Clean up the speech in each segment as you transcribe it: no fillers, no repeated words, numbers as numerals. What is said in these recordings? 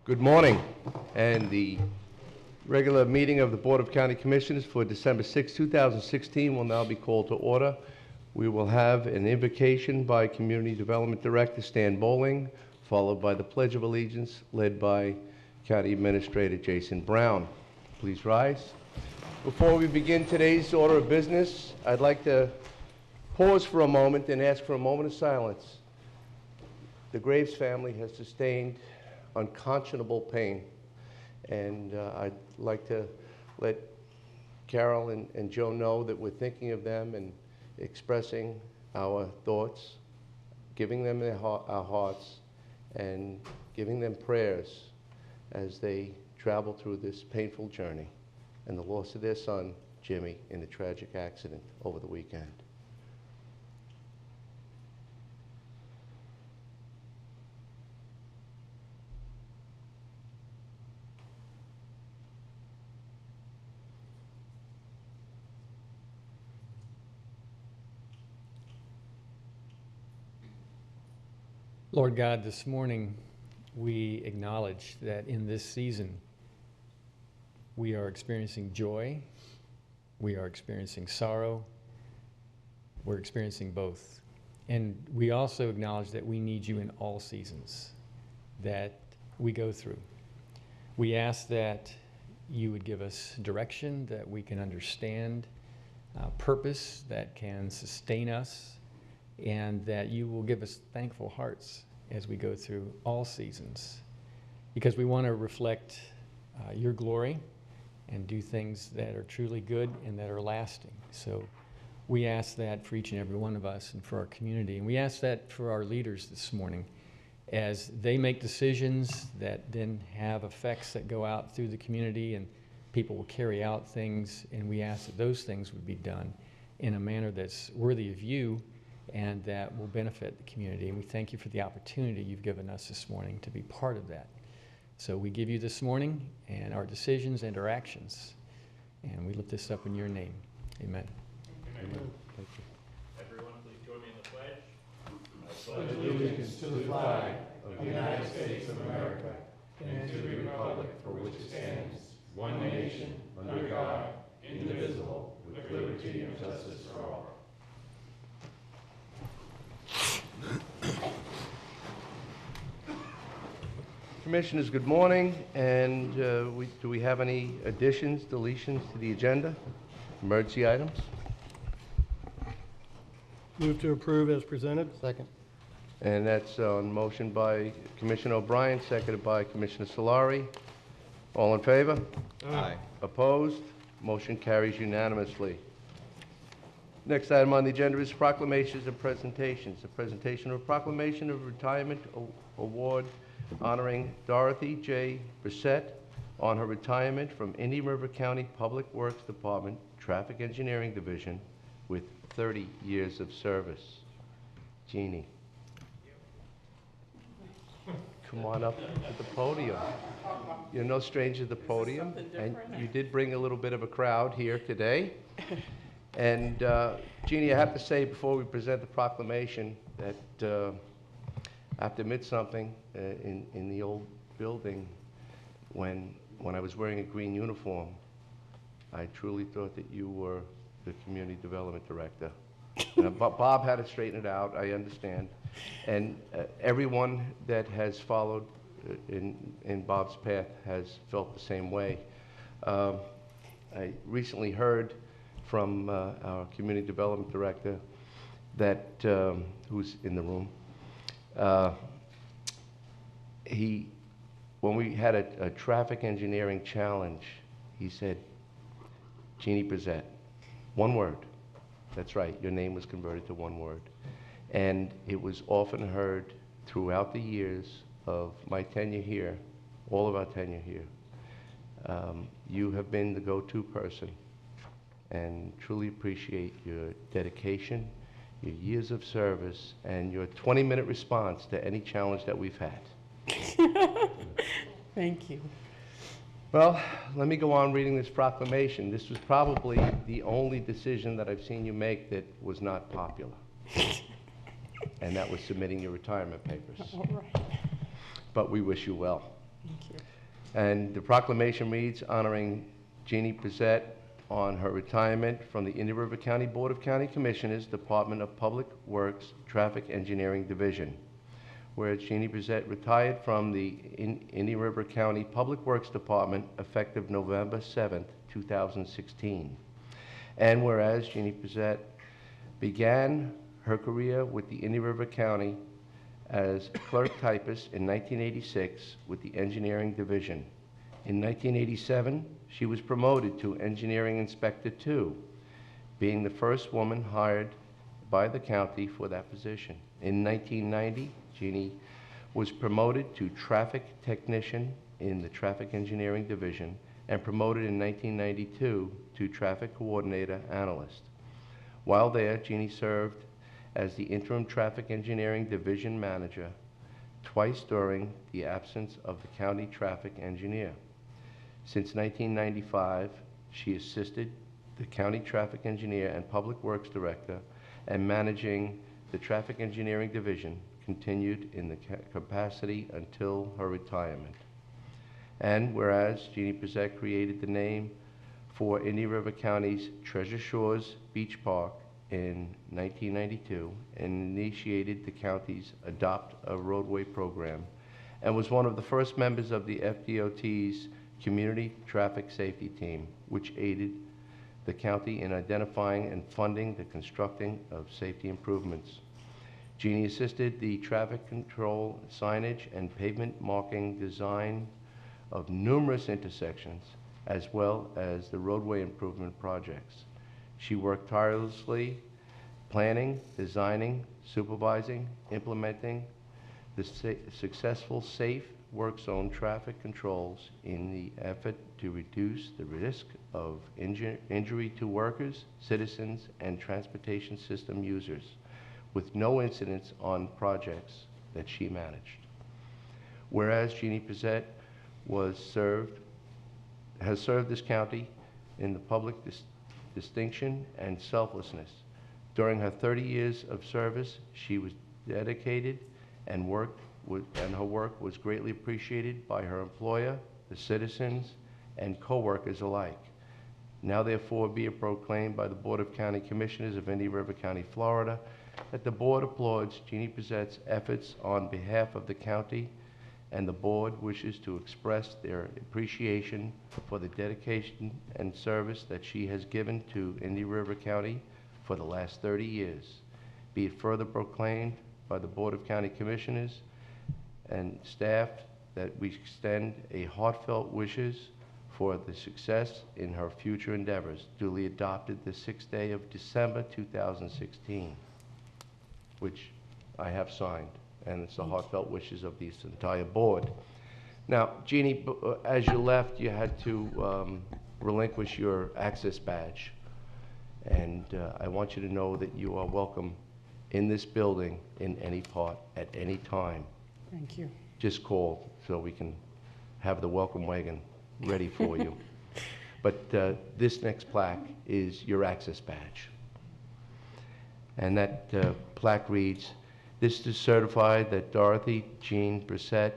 Good morning, and the regular meeting of the Board of County Commissioners for December 6, 2016 will now be called to order. We will have an invocation by Community Development Director Stan Bowling, followed by the Pledge of Allegiance led by County Administrator Jason Brown. Please rise. Before we begin today's order of business, I'd like to pause for a moment and ask for a moment of silence. The Graves family has sustained unconscionable pain, and I'd like to let Carol and Joe know that we're thinking of them and expressing our thoughts, giving them our hearts, and giving them prayers as they travel through this painful journey and the loss of their son, Jimmy, in a tragic accident over the weekend. Lord God, this morning we acknowledge that in this season we are experiencing joy, we are experiencing sorrow, we're experiencing both. And we also acknowledge that we need you in all seasons that we go through. We ask that you would give us direction, that we can understand purpose that can sustain us, and that you will give us thankful hearts as we go through all seasons, because we want to reflect your glory and do things that are truly good and that are lasting. So we ask that for each and every one of us and for our community, and we ask that for our leaders this morning as they make decisions that then have effects that go out through the community, and people will carry out things, and we ask that those things would be done in a manner that's worthy of you and that will benefit the community. And we thank you for the opportunity you've given us this morning to be part of that. So we give you this morning and our decisions and our actions, and we lift this up in your name. Amen. Amen. Thank you. Everyone, please join me in the pledge. I pledge allegiance to the flag of the United States of America and to the republic for which it stands, one nation, under God, indivisible, with liberty and justice for all. Commissioners, good morning, and do we have any additions, deletions to the agenda? Emergency items? Move to approve as presented. Second. And that's on motion by Commissioner O'Brien, seconded by Commissioner Solari. All in favor? Aye. Opposed? Motion carries unanimously. Next item on the agenda is proclamations and presentations. A presentation of a proclamation of retirement award honoring Dorothy J. Brissett on her retirement from Indian River County Public Works Department Traffic Engineering Division with 30 years of service. Jeannie. Come on up to the podium. You're no stranger to the podium, and you did bring a little bit of a crowd here today. And Jeannie, I have to say before we present the proclamation that I have to admit something. In the old building, when I was wearing a green uniform, I truly thought that you were the community development director. But Bob had to straighten it out, I understand. And everyone that has followed in Bob's path has felt the same way. I recently heard from our community development director that, who's in the room, when we had a traffic engineering challenge, he said, Jeannie Brissett, one word. That's right, your name was converted to one word. And it was often heard throughout the years of my tenure here, all of our tenure here. You have been the go-to person, and truly appreciate your dedication, your years of service, and your 20-minute response to any challenge that we've had. Thank you. Well, let me go on reading this proclamation. This was probably the only decision that I've seen you make that was not popular. And that was submitting your retirement papers. All right. But we wish you well. Thank you. And the proclamation reads, honoring Jeannie Brissette on her retirement from the Indian River County Board of County Commissioners, Department of Public Works, Traffic Engineering Division. Whereas Jeannie Brissette retired from the Indian River County Public Works Department effective November 7th, 2016. And whereas Jeannie Brissette began her career with the Indian River County as clerk typist in 1986 with the Engineering Division. In 1987, she was promoted to Engineering Inspector 2, being the first woman hired by the county for that position. In 1990, Jeannie was promoted to Traffic Technician in the Traffic Engineering Division and promoted in 1992 to Traffic Coordinator Analyst. While there, Jeannie served as the Interim Traffic Engineering Division Manager twice during the absence of the County Traffic Engineer. Since 1995, she assisted the County Traffic Engineer and Public Works Director, and managing the Traffic Engineering Division continued in the capacity until her retirement. And whereas Jeannie Brissette created the name for Indian River County's Treasure Shores Beach Park in 1992 and initiated the county's Adopt a Roadway program, and was one of the first members of the FDOT's Community Traffic Safety Team, which aided the county in identifying and funding the constructing of safety improvements. Jeannie assisted the traffic control, signage, and pavement marking design of numerous intersections, as well as the roadway improvement projects. She worked tirelessly planning, designing, supervising, implementing the successful safe work zone traffic controls in the effort to reduce the risk of injury to workers, citizens, and transportation system users, with no incidents on projects that she managed. Whereas Jeannie Brissette has served this county in the public distinction and selflessness. During her 30 years of service, she was dedicated and her work was greatly appreciated by her employer, the citizens, and co-workers alike. Now therefore be it proclaimed by the Board of County Commissioners of Indian River County, Florida, that the Board applauds Jeannie Brissette's efforts on behalf of the county, and the Board wishes to express their appreciation for the dedication and service that she has given to Indian River County for the last 30 years. Be it further proclaimed by the Board of County Commissioners and staff that we extend a heartfelt wishes for the success in her future endeavors, duly adopted the 6th day of December 2016, which I have signed, and it's the heartfelt wishes of this entire board. Now, Jeannie, as you left, you had to relinquish your access badge, and I want you to know that you are welcome in this building in any part at any time. Thank you. Just call so we can have the welcome wagon ready for you. But this next plaque is your access badge. And that plaque reads, "This is certified that Dorothy Jean Brissette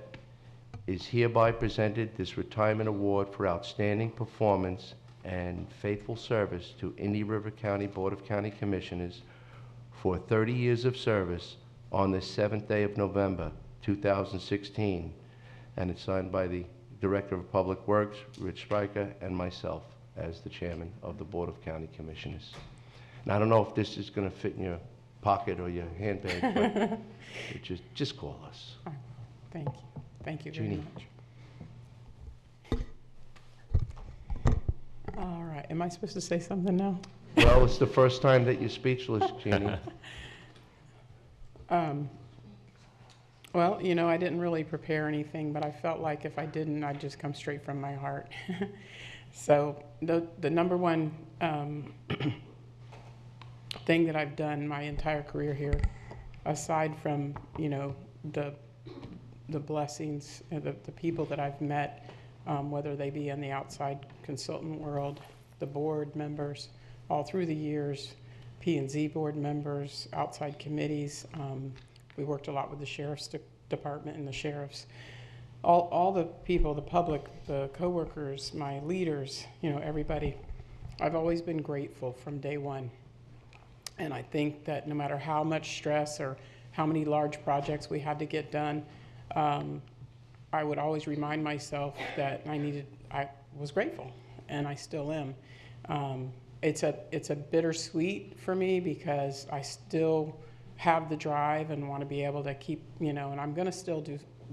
is hereby presented this retirement award for outstanding performance and faithful service to Indian River County Board of County Commissioners for 30 years of service on the 7th day of November, 2016, and it's signed by the Director of Public Works, Rich Stryker, and myself as the Chairman of the Board of County Commissioners. And I don't know if this is going to fit in your pocket or your handbag, but it just call us. Thank you. Thank you very Jeannie. much. All right. Am I supposed to say something now? Well, it's the first time that you're speechless, Jeannie. Well, you know, I didn't really prepare anything, but I felt like if I didn't, I'd just come straight from my heart. So the number one thing that I've done my entire career here, aside from, you know, the blessings, the people that I've met, whether they be in the outside consultant world, the board members, all through the years, P&Z board members, outside committees. We worked a lot with the Sheriff's Department and the sheriffs. all the people, the public, the coworkers, my leaders, you know, everybody. I've always been grateful from day one. And I think that no matter how much stress or how many large projects we had to get done, I would always remind myself that I was grateful, and I still am. It's a bittersweet for me because I still have the drive and want to be able to keep, you know, and I'm going to still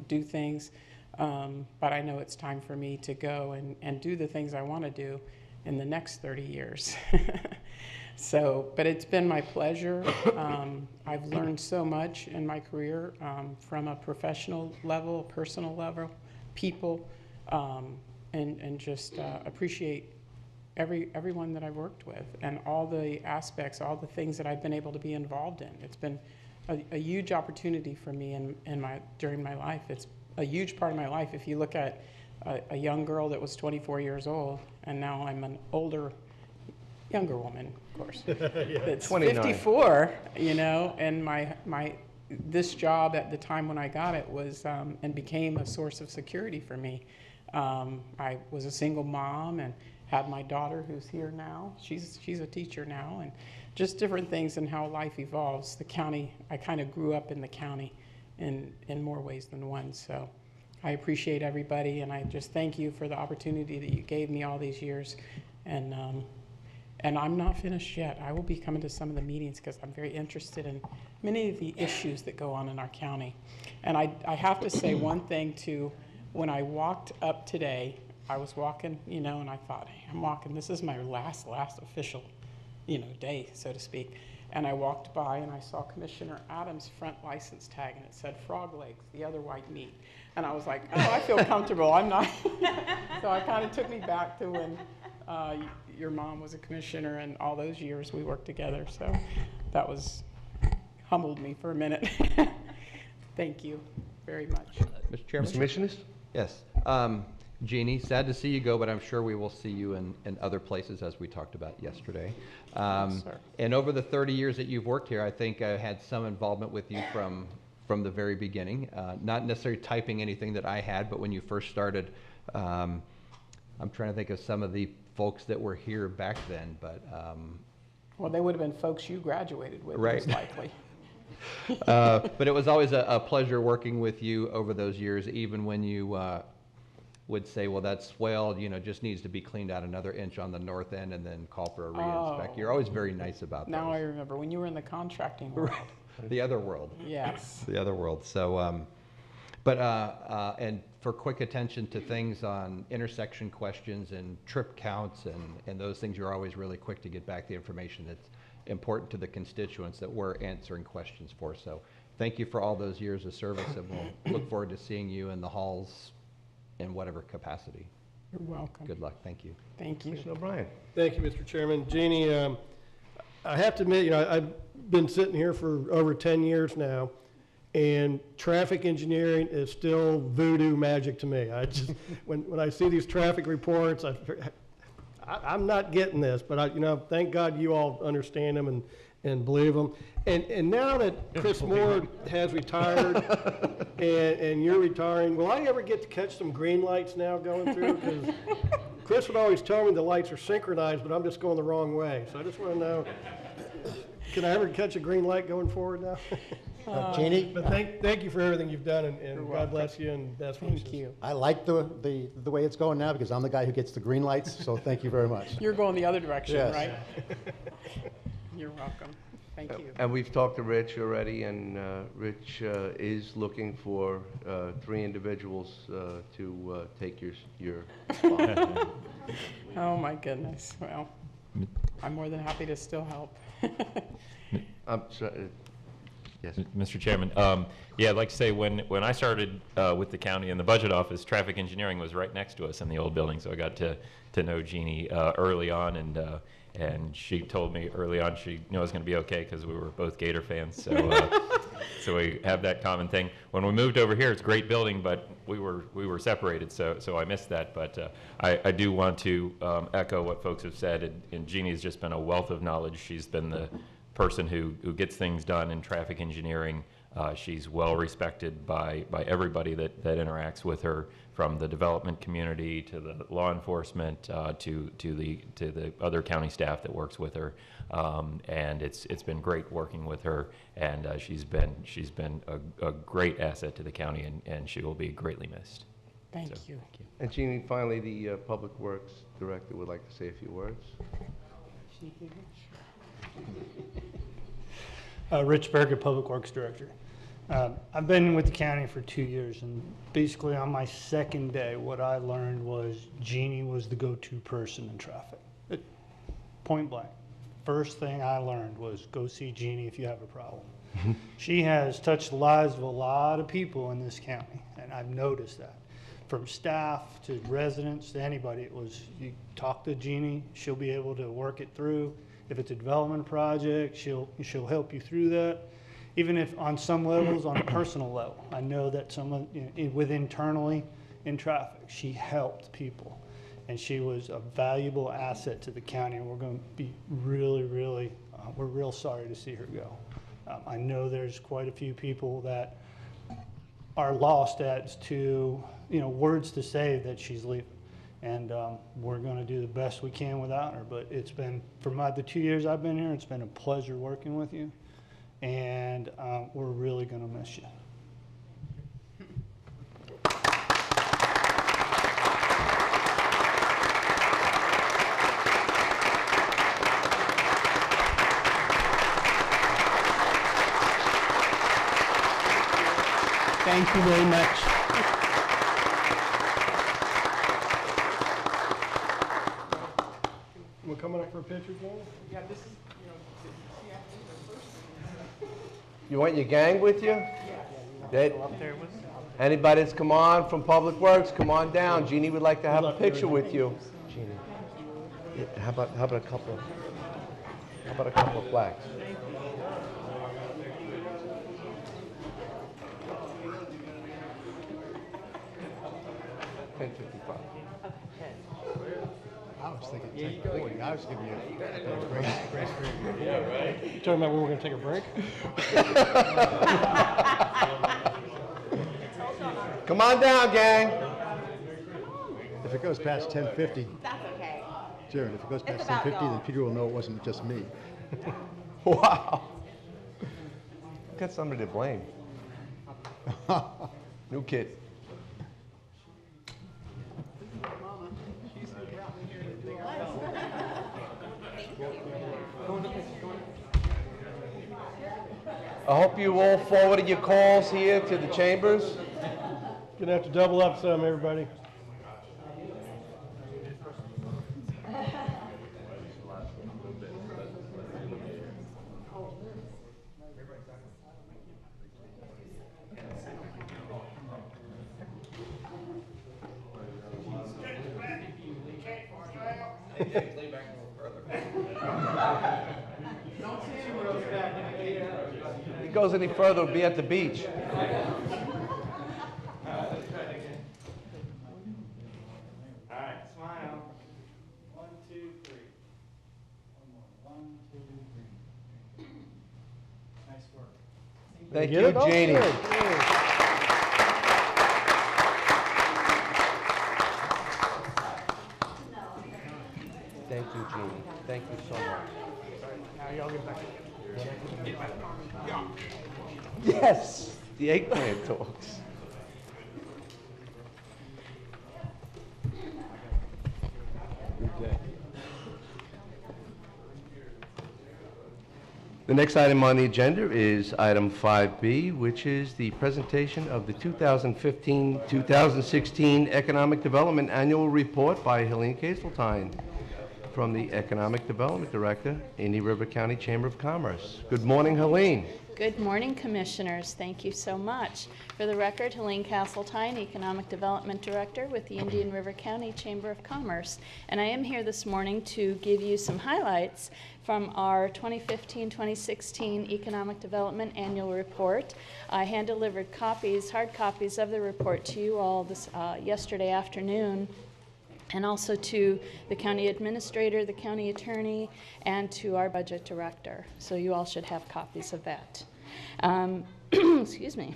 do things, but I know it's time for me to go and do the things I want to do in the next 30 years. So, but it's been my pleasure. I've learned so much in my career from a professional level, a personal level, people, and just appreciate everyone that I've worked with and all the aspects, all the things that I've been able to be involved in. It's been a huge opportunity for me during my life. It's a huge part of my life. If you look at a young girl that was 24 years old, and now I'm an younger woman, of course. It's 29. 54, you know, and this job at the time when I got it was and became a source of security for me. I was a single mom and had my daughter who's here now. She's a teacher now, and just different things and how life evolves. The county, I kind of grew up in the county in more ways than one. So I appreciate everybody, and I just thank you for the opportunity that you gave me all these years. And I'm not finished yet. I will be coming to some of the meetings because I'm very interested in many of the issues that go on in our county. And I have to say one thing too. When I walked up today, I was walking, you know, and I thought, hey, I'm walking. This is my last official, you know, day, so to speak. And I walked by and I saw Commissioner Adams' front license tag, and it said frog legs, the other white meat. And I was like, oh, I feel comfortable. I'm not. So it kind of took me back to when your mom was a commissioner, and all those years we worked together. So that humbled me for a minute. Thank you very much. Mr. Chairman? Mr. Missionis? Yes. Jeannie, sad to see you go, but I'm sure we will see you in other places, as we talked about yesterday. Yes, sir. And over the 30 years that you've worked here, I think I had some involvement with you from the very beginning. Not necessarily typing anything that I had, but when you first started, I'm trying to think of some of the folks that were here back then, but... Well, they would have been folks you graduated with, Right. most likely. But it was always a pleasure working with you over those years, even when you would say, well, that swale, you know, just needs to be cleaned out another inch on the north end and then call for a re-inspect. Oh. You're always very nice about Now I those. remember when you were in the contracting world. The other world. Yes. The other world. So, and for quick attention to things on intersection questions and trip counts and those things, you're always really quick to get back the information that's important to the constituents that we're answering questions for. So thank you for all those years of service, and we'll look forward to seeing you in the halls in whatever capacity. You're welcome. Good luck. Thank you. Thank you. Commissioner O'Brien? Thank you, Mr. Chairman. Jeannie, I have to admit, you know, I've been sitting here for over 10 years now, and traffic engineering is still voodoo magic to me. I just, when I see these traffic reports, I'm not getting this, but you know, thank God you all understand them and believe them. And now that Chris Moore has retired and you're retiring, will I ever get to catch some green lights now going through? Because Chris would always tell me the lights are synchronized, but I'm just going the wrong way. So I just want to know, can I ever catch a green light going forward now? Jeannie, But thank you for everything you've done, and God bless you, and best wishes. Thank you. I like the way it's going now because I'm the guy who gets the green lights, so thank you very much. You're going the other direction, Yes. right? You're welcome. Thank you. And we've talked to Rich already, and Rich is looking for 3 individuals to take your spot. Oh, my goodness. Well, I'm more than happy to still help. I'm sorry. Yes. Mr. Chairman, yeah, I'd like to say when I started with the county in the budget office, traffic engineering was right next to us in the old building, so I got to know Jeannie early on, and she told me early on she knew I was going to be okay because we were both Gator fans, so we have that common thing. When we moved over here, it's a great building, but we were separated, so I missed that. But I do want to echo what folks have said, and Jeannie's just been a wealth of knowledge. She's been the person who gets things done in traffic engineering She's well respected by everybody that interacts with her, from the development community to the law enforcement to the other county staff that works with her, and it's been great working with her, and she's been a great asset to the county, and she will be greatly missed. Thank So, you. And Jeannie, finally, the Public Works Director would like to say a few words. Rich Berger, Public Works Director. I've been with the county for 2 years, and basically on my second day, what I learned was Jeannie was the go-to person in traffic. Point blank. First thing I learned was go see Jeannie if you have a problem. She has touched the lives of a lot of people in this county, and I've noticed that. From staff to residents to anybody, it was you talk to Jeannie, she'll be able to work it through. If it's a development project, she'll help you through that. Even if on some levels, on a personal level, I know that someone internally in traffic, she helped people, and she was a valuable asset to the county. And we're going to be really, we're real sorry to see her go. I know there's quite a few people that are lost as to words to say that she's leaving, and we're going to do the best we can without her. But it's been, for the 2 years I've been here, it's been a pleasure working with you, and we're really going to miss you. Thank you very much. We're coming up for a picture, Paul? Yeah, this is, You want your gang with you? Anybody that's come on from Public Works, come on down. Jeannie would like to have a picture with you. Jeannie, yeah, how about a couple of flags? $10.55. I was thinking 10:40. I was giving you a grace period. You talking about when we're going to take a break? Come on down, gang. If it goes past 10:50, That's okay. Jared, if it goes past It's about 10:50, then y'all. Peter will know it wasn't just me. Wow. Got somebody to blame. New kid. I hope you all forwarded your calls here to the chambers. Gonna have to double up some, everybody. If he goes any further, we'll be at the beach. All right, smile. 1, 2, 3. One more. 1, 2, 3. Nice work. Thank Get you, it? Oh, Jeannie. good. Thank you, Jeannie. Thank you so much. Now y'all get back. Yes, the eggplant talks. The next item on the agenda is item 5B, which is the presentation of the 2015-2016 Economic Development Annual Report by Helene Castletine from the Economic Development Director, Indian River County Chamber of Commerce. Good morning, Helene. Good morning, Commissioners. Thank you so much. For the record, Helene Castletine, Economic Development Director with the Indian River County Chamber of Commerce. And I am here this morning to give you some highlights from our 2015-2016 Economic Development Annual Report. I hand-delivered copies, hard copies of the report to you all this yesterday afternoon, and also to the county administrator, the county attorney, and to our budget director. So you all should have copies of that. Excuse me.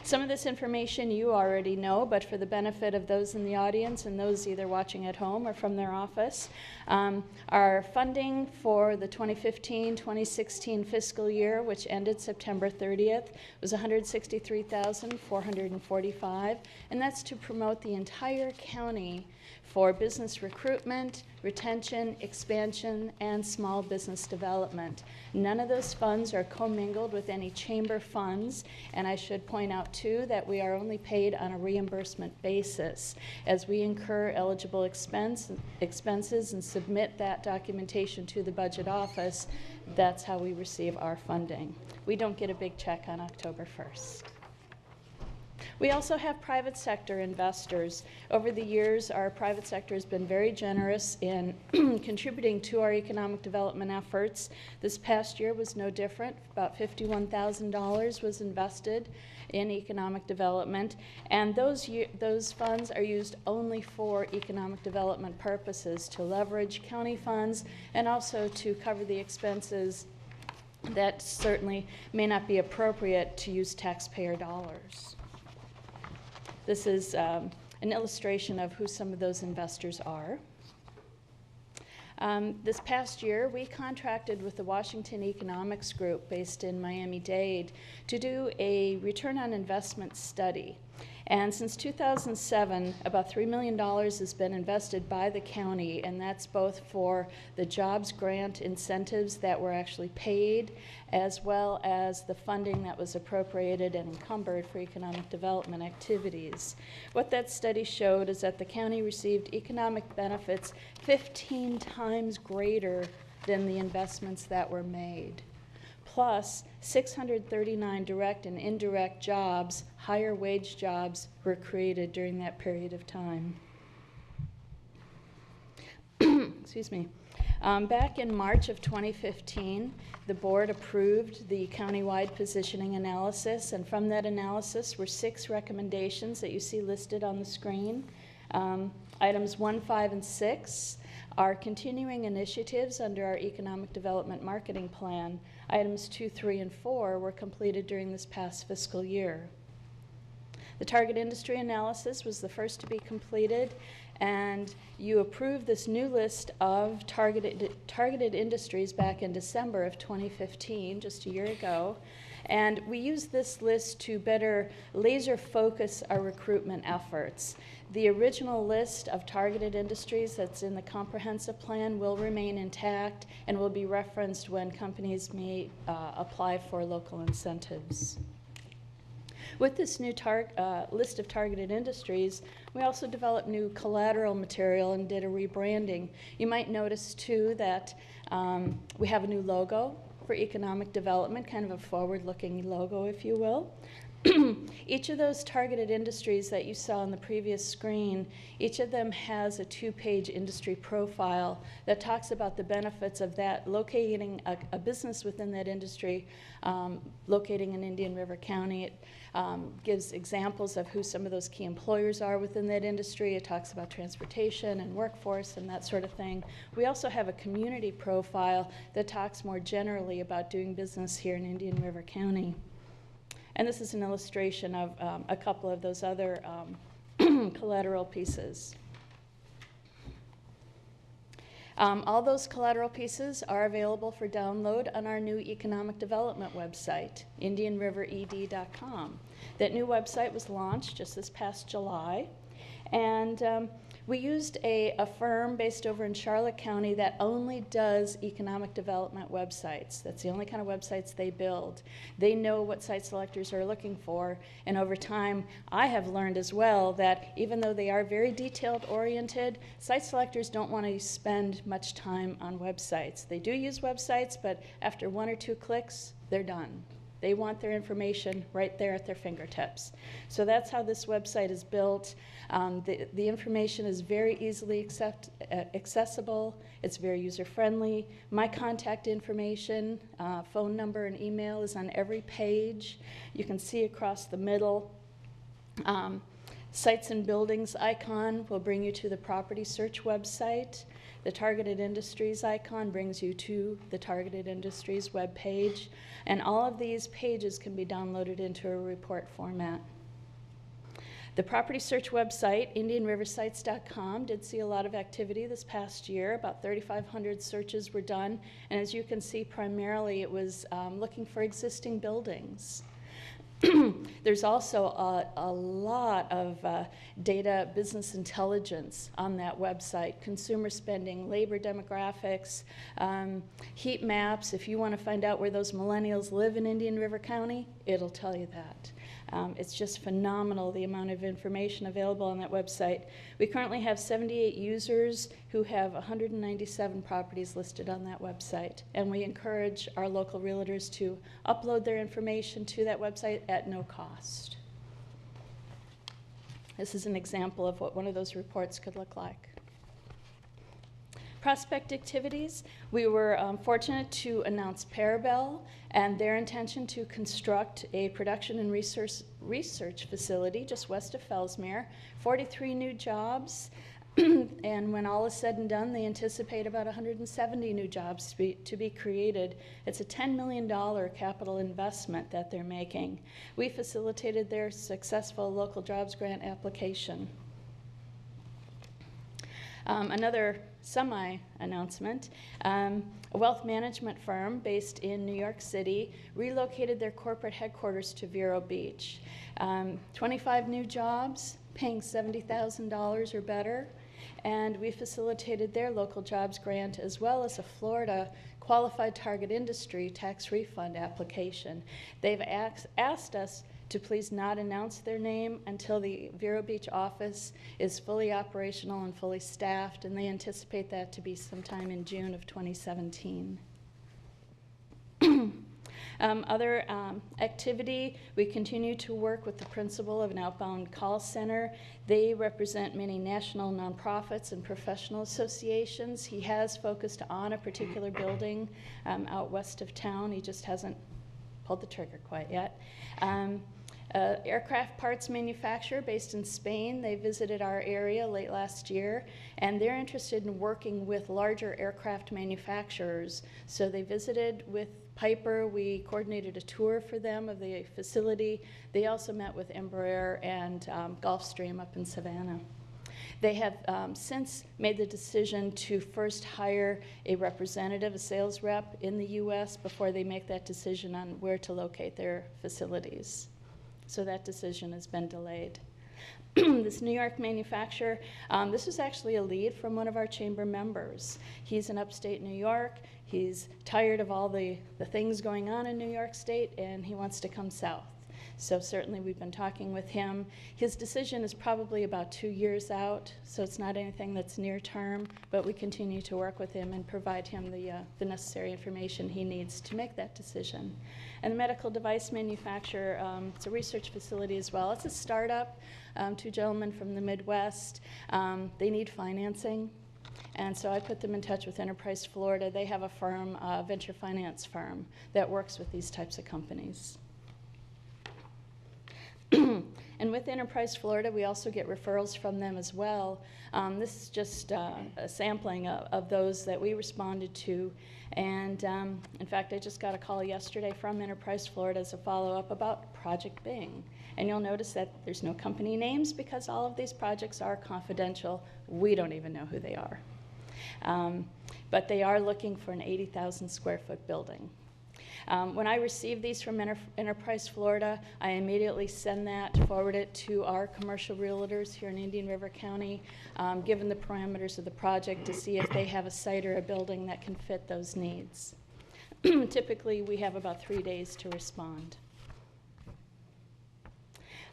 Some of this information you already know, but for the benefit of those in the audience and those either watching at home or from their office, our funding for the 2015-2016 fiscal year, which ended September 30th, was $163,445, and that's to promote the entire county for business recruitment, retention, expansion, and small business development. None of those funds are commingled with any chamber funds, and I should point out too that we are only paid on a reimbursement basis. As we incur eligible expenses and submit that documentation to the budget office, that's how we receive our funding. We don't get a big check on October 1st. We also have private sector investors. Over the years, our private sector has been very generous in contributing to our economic development efforts. This past year was no different. About $51,000 was invested in economic development, and those funds are used only for economic development purposes, to leverage county funds and also to cover the expenses that certainly may not be appropriate to use taxpayer dollars. This is an illustration of who some of those investors are. This past year, we contracted with the Washington Economics Group based in Miami-Dade to do a return on investment study. And since 2007, about $3 million has been invested by the county, and that's both for the jobs grant incentives that were actually paid, as well as the funding that was appropriated and encumbered for economic development activities. What that study showed is that the county received economic benefits 15 times greater than the investments that were made. Plus, 639 direct and indirect jobs, higher wage jobs, were created during that period of time. Excuse me. Back in March of 2015, the board approved the countywide positioning analysis, and from that analysis were 6 recommendations that you see listed on the screen. Items 1, 5, and 6 are continuing initiatives under our Economic Development Marketing Plan. Items 2, 3, and 4 were completed during this past fiscal year. The target industry analysis was the first to be completed, and you approved this new list of targeted industries back in December of 2015, just a year ago. And we used this list to better laser focus our recruitment efforts. The original list of targeted industries that's in the comprehensive plan will remain intact and will be referenced when companies may apply for local incentives. With this new list of targeted industries, we also developed new collateral material and did a rebranding. You might notice too that we have a new logo for economic development, kind of a forward-looking logo, if you will. Each of those targeted industries that you saw on the previous screen, each of them has a 2-page industry profile that talks about the benefits of that, locating a business within that industry, locating in Indian River County. It gives examples of who some of those key employers are within that industry. It talks about transportation and workforce and that sort of thing. We also have a community profile that talks more generally about doing business here in Indian River County. And this is an illustration of a couple of those other collateral pieces. All those collateral pieces are available for download on our new economic development website, IndianRiverED.com. That new website was launched just this past July, and we used a firm based over in Charlotte County that only does economic development websites. That's the only kind of websites they build. They know what site selectors are looking for, and over time, I have learned as well that even though they are very detailed-oriented, site selectors don't want to spend much time on websites. They do use websites, but after 1 or 2 clicks, they're done. They want their information right there at their fingertips. So that's how this website is built. The information is very easily accessible. It's very user-friendly. My contact information, phone number and email is on every page. You can see across the middle. Sites and buildings icon will bring you to the property search website. The Targeted Industries icon brings you to the Targeted Industries webpage, and all of these pages can be downloaded into a report format. The property search website, IndianRiverSites.com, did see a lot of activity this past year. About 3,500 searches were done, and as you can see, primarily it was looking for existing buildings. There's also a lot of data business intelligence on that website, consumer spending, labor demographics, heat maps. If you want to find out where those millennials live in Indian River County, it'll tell you that. It's just phenomenal, the amount of information available on that website. We currently have 78 users who have 197 properties listed on that website, and we encourage our local realtors to upload their information to that website at no cost. This is an example of what one of those reports could look like. Prospect activities, we were fortunate to announce Parabel and their intention to construct a production and research facility just west of Fellsmere, 43 new jobs, and when all is said and done, they anticipate about 170 new jobs to be created. It's a $10 million capital investment that they're making. We facilitated their successful local jobs grant application. Another semi-announcement, a wealth management firm based in New York City relocated their corporate headquarters to Vero Beach. 25 new jobs, paying $70,000 or better, and we facilitated their local jobs grant as well as a Florida qualified target industry tax refund application. They've asked us to please not announce their name until the Vero Beach office is fully operational and fully staffed, and they anticipate that to be sometime in June of 2017. Other activity, we continue to work with the principal of an outbound call center. They represent many national nonprofits and professional associations. He has focused on a particular building out west of town. He just hasn't pulled the trigger quite yet. Aircraft parts manufacturer based in Spain. They visited our area late last year, and they're interested in working with larger aircraft manufacturers. So they visited with Piper. We coordinated a tour for them of the facility. They also met with Embraer and Gulfstream up in Savannah. They have since made the decision to first hire a representative, a sales rep in the U.S. before they make that decision on where to locate their facilities. So that decision has been delayed. This New York manufacturer, this is actually a lead from one of our chamber members. He's in upstate New York. He's tired of all the things going on in New York State, and he wants to come south. So certainly we've been talking with him. His decision is probably about 2 years out, so it's not anything that's near term, but we continue to work with him and provide him the necessary information he needs to make that decision. And the medical device manufacturer, it's a research facility as well. It's a startup, 2 gentlemen from the Midwest. They need financing. And so I put them in touch with Enterprise Florida. They have a firm, a venture finance firm, that works with these types of companies. And with Enterprise Florida, we also get referrals from them as well. This is just a sampling of those that we responded to. And in fact, I just got a call yesterday from Enterprise Florida as a follow-up about Project Bing. And you'll notice that there's no company names because all of these projects are confidential. We don't even know who they are. But they are looking for an 80,000 square foot building. When I receive these from Enterprise Florida, I immediately send that, forward it to our commercial realtors here in Indian River County, given the parameters of the project, to see if they have a site or a building that can fit those needs. Typically, we have about 3 days to respond.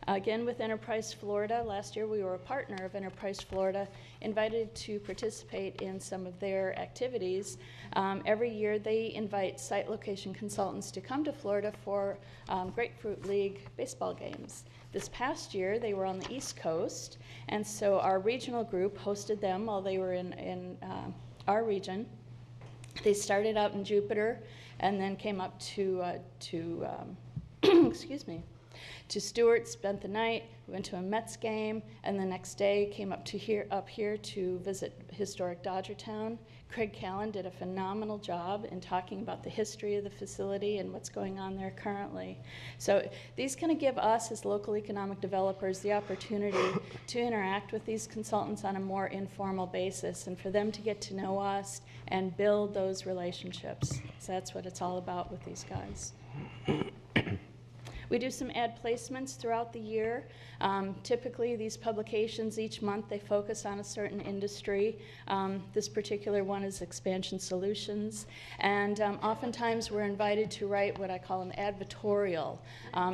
Again, with Enterprise Florida, last year we were a partner of Enterprise Florida, invited to participate in some of their activities. Every year they invite site location consultants to come to Florida for Grapefruit League baseball games. This past year they were on the East Coast, and so our regional group hosted them while they were in our region. They started out in Jupiter and then came up to excuse me, to Stewart, spent the night, went to a Mets game, and the next day came up here to visit historic Dodgertown. Craig Callan did a phenomenal job in talking about the history of the facility and what's going on there currently. So these kind of give us as local economic developers the opportunity to interact with these consultants on a more informal basis and for them to get to know us and build those relationships. So that's what it's all about with these guys. We do some ad placements throughout the year. Typically, these publications, each month, they focus on a certain industry. This particular one is Expansion Solutions. And oftentimes, we're invited to write what I call an advertorial.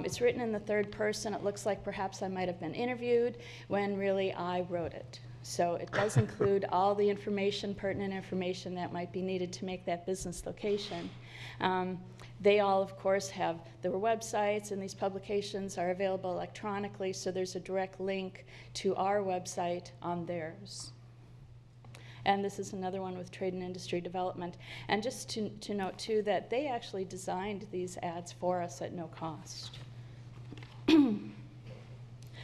It's written in the third person. It looks like perhaps I might have been interviewed when really I wrote it. So it does include all the information, pertinent information that might be needed to make that business location. They all, of course, have their websites, and these publications are available electronically, so there's a direct link to our website on theirs. And this is another one with Trade and Industry Development. And just to note, too, that they actually designed these ads for us at no cost.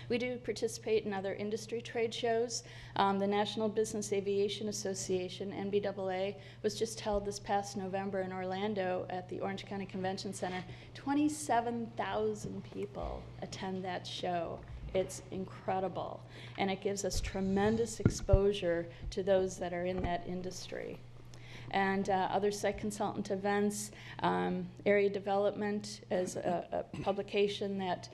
We do participate in other industry trade shows. The National Business Aviation Association, NBAA, was just held this past November in Orlando at the Orange County Convention Center. 27,000 people attend that show. It's incredible, and it gives us tremendous exposure to those that are in that industry. And other site consultant events, Area Development is a publication that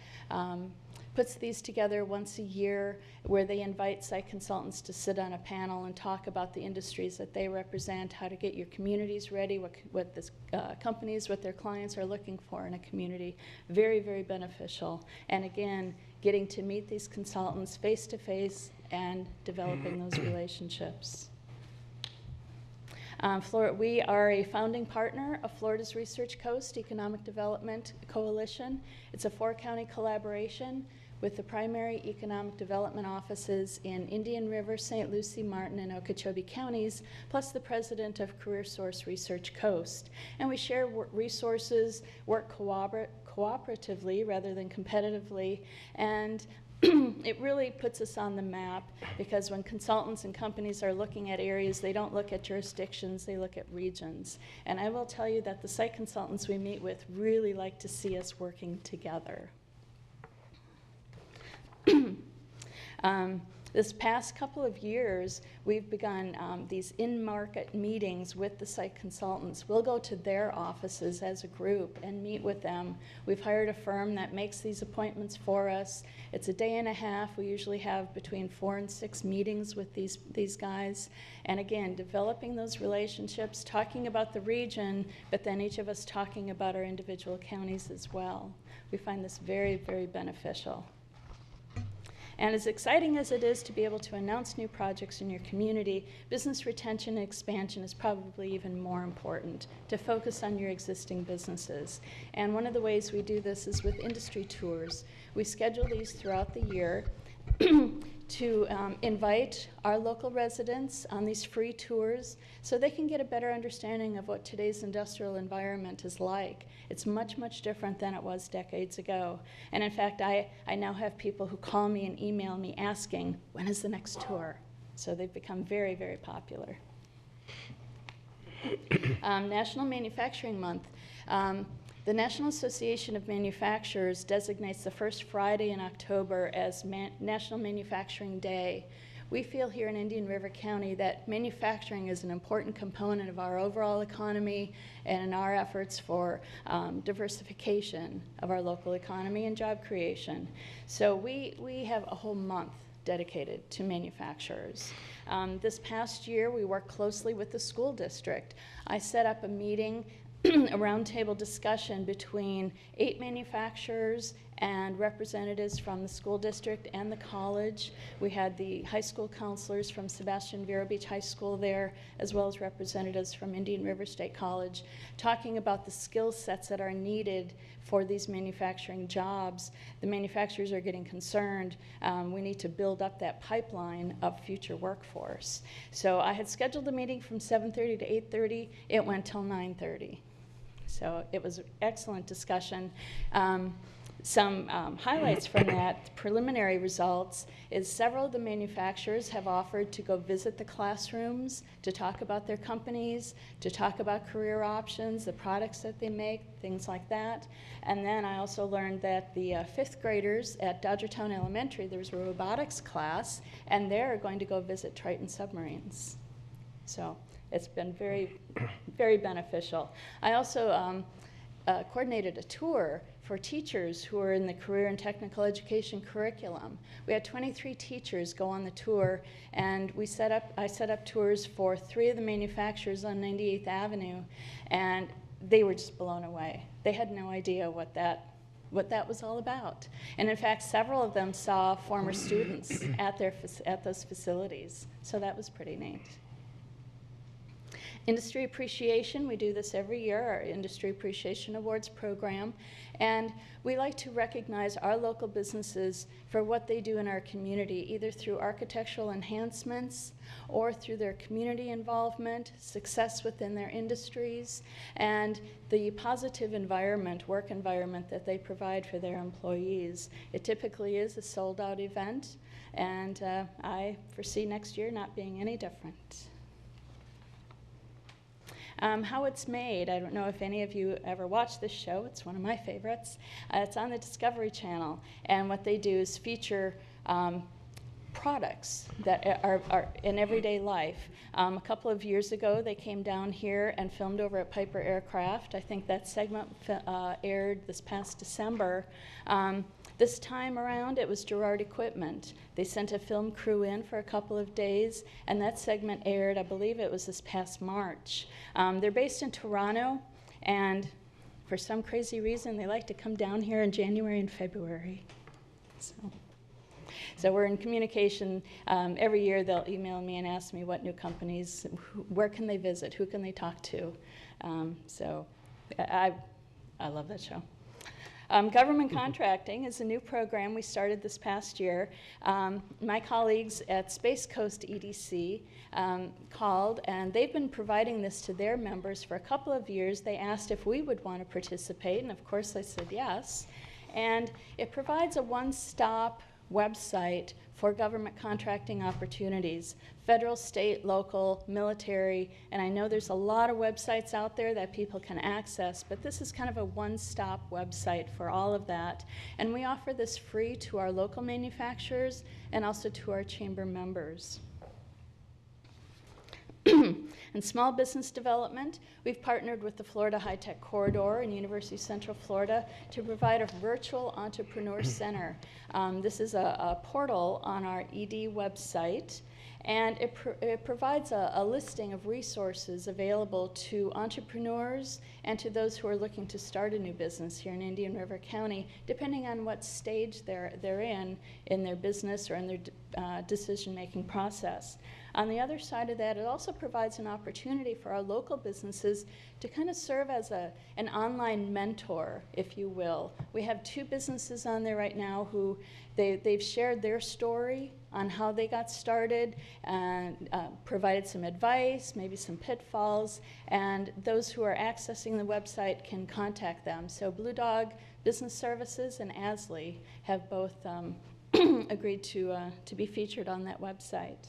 puts these together once a year where they invite site consultants to sit on a panel and talk about the industries that they represent, how to get your communities ready, what the companies, what their clients are looking for in a community. Very, very beneficial. And again, getting to meet these consultants face to face and developing those relationships. We are a founding partner of Florida's Research Coast Economic Development Coalition. It's a 4-county collaboration with the primary economic development offices in Indian River, St. Lucie, Martin, and Okeechobee counties, plus the president of CareerSource Research Coast. And we share resources, work cooperatively rather than competitively, and it really puts us on the map because when consultants and companies are looking at areas, they don't look at jurisdictions, they look at regions. And I will tell you that the site consultants we meet with really like to see us working together. This past couple of years, we've begun these in-market meetings with the site consultants. We'll go to their offices as a group and meet with them. We've hired a firm that makes these appointments for us. It's a day and a half. We usually have between 4 and 6 meetings with these guys. And again, developing those relationships, talking about the region, but then each of us talking about our individual counties as well. We find this very, very beneficial. And as exciting as it is to be able to announce new projects in your community, business retention and expansion is probably even more important, to focus on your existing businesses. And one of the ways we do this is with industry tours. We schedule these throughout the year to invite our local residents on these free tours so they can get a better understanding of what today's industrial environment is like. It's much, much different than it was decades ago. And in fact, I now have people who call me and email me asking, when is the next tour? So they've become very, very popular. National Manufacturing Month. The National Association of Manufacturers designates the first Friday in October as National Manufacturing Day. We feel here in Indian River County that manufacturing is an important component of our overall economy and in our efforts for diversification of our local economy and job creation. So we have a whole month dedicated to manufacturers. This past year, we worked closely with the school district. I set up a meeting, a roundtable discussion between 8 manufacturers and representatives from the school district and the college. We had the high school counselors from Sebastian Vero Beach High School there, as well as representatives from Indian River State College, talking about the skill sets that are needed for these manufacturing jobs. The manufacturers are getting concerned. We need to build up that pipeline of future workforce. So I had scheduled the meeting from 7:30 to 8:30. It went till 9:30. So it was an excellent discussion. Some highlights from that preliminary results is several of the manufacturers have offered to go visit the classrooms to talk about their companies, to talk about career options, the products that they make, things like that. And then I also learned that the fifth graders at Dodgertown Elementary, there's a robotics class, and they're going to go visit Triton submarines. So it's been very, very beneficial. I also coordinated a tour for teachers who are in the career and technical education curriculum. We had 23 teachers go on the tour, and I set up tours for 3 of the manufacturers on 98th Avenue, and they were just blown away. They had no idea what that was all about. And in fact, several of them saw former students at those facilities, so that was pretty neat. Industry appreciation, we do this every year, our Industry Appreciation Awards program, and we like to recognize our local businesses for what they do in our community, either through architectural enhancements or through their community involvement, success within their industries, and the positive environment, work environment that they provide for their employees. It typically is a sold-out event, and I foresee next year not being any different. How it's made, I don't know if any of you ever watched this show. It's one of my favorites. It's on the Discovery Channel, and what they do is feature products that are in everyday life. A couple of years ago, they came down here and filmed over at Piper Aircraft. I think that segment aired this past December. This time around, it was Girard Equipment. They sent a film crew in for a couple of days, and that segment aired, I believe it was this past March. They're based in Toronto, and for some crazy reason, they like to come down here in January and February. So we're in communication. Every year, they'll email me and ask me what new companies, where can they visit, who can they talk to. So I love that show. Government contracting is a new program we started this past year. My colleagues at Space Coast EDC called, and they've been providing this to their members for a couple of years. They asked if we would want to participate, and of course I said yes. And it provides a one-stop website for government contracting opportunities, federal, state, local, military, and I know there's a lot of websites out there that people can access, but this is kind of a one-stop website for all of that. And we offer this free to our local manufacturers and also to our chamber members. In small business development, we've partnered with the Florida High-Tech Corridor and University of Central Florida to provide a virtual entrepreneur center. This is a portal on our ED website, and it provides a listing of resources available to entrepreneurs and to those who are looking to start a new business here in Indian River County, depending on what stage they're in their business or in their decision-making process. On the other side of that, it also provides an opportunity for our local businesses to kind of serve as an online mentor, if you will. We have 2 businesses on there right now who they've shared their story on how they got started and provided some advice, maybe some pitfalls, and those who are accessing the website can contact them. So Blue Dog Business Services and Asley have both agreed to be featured on that website.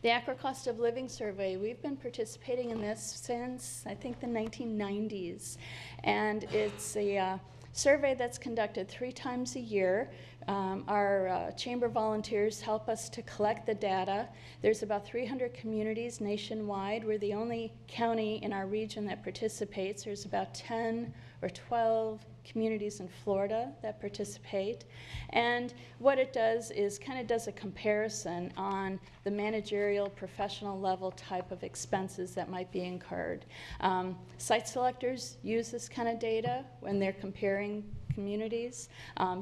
The Acro Cost of Living Survey, we've been participating in this since, I think, the 1990s. And it's a survey that's conducted 3 times a year. Our chamber volunteers help us to collect the data. There's about 300 communities nationwide. We're the only county in our region that participates. There's about 10 or 12 communities in Florida that participate. And what it does is kind of does a comparison on the managerial, professional level type of expenses that might be incurred. Site selectors use this kind of data when they're comparing communities,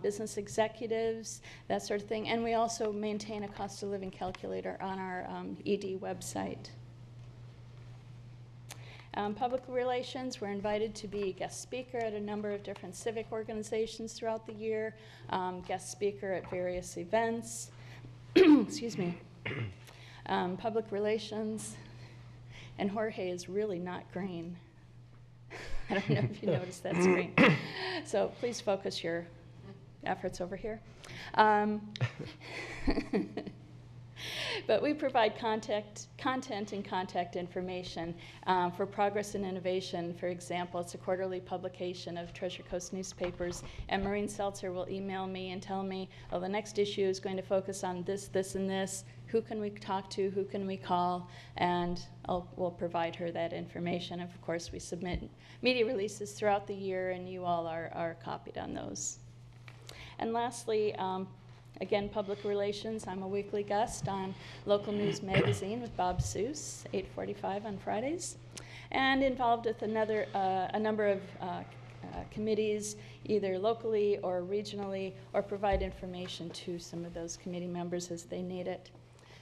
business executives, that sort of thing. And we also maintain a cost of living calculator on our ED website. Public relations, we're invited to be guest speaker at a number of different civic organizations throughout the year, guest speaker at various events. Excuse me. Public relations, and Jorge is really not green. I don't know if you noticed that screen. So please focus your efforts over here. But we provide content and contact information for Progress and Innovation. For example, it's a quarterly publication of Treasure Coast newspapers, and Maureen Seltzer will email me and tell me, oh, the next issue is going to focus on this, this, and this. Who can we talk to? Who can we call? And we'll provide her that information. Of course, we submit media releases throughout the year, and you all are copied on those. And lastly, again, public relations. I'm a weekly guest on Local News Magazine with Bob Seuss, 8:45 on Fridays, and involved with a number of committees, either locally or regionally, or provide information to some of those committee members as they need it.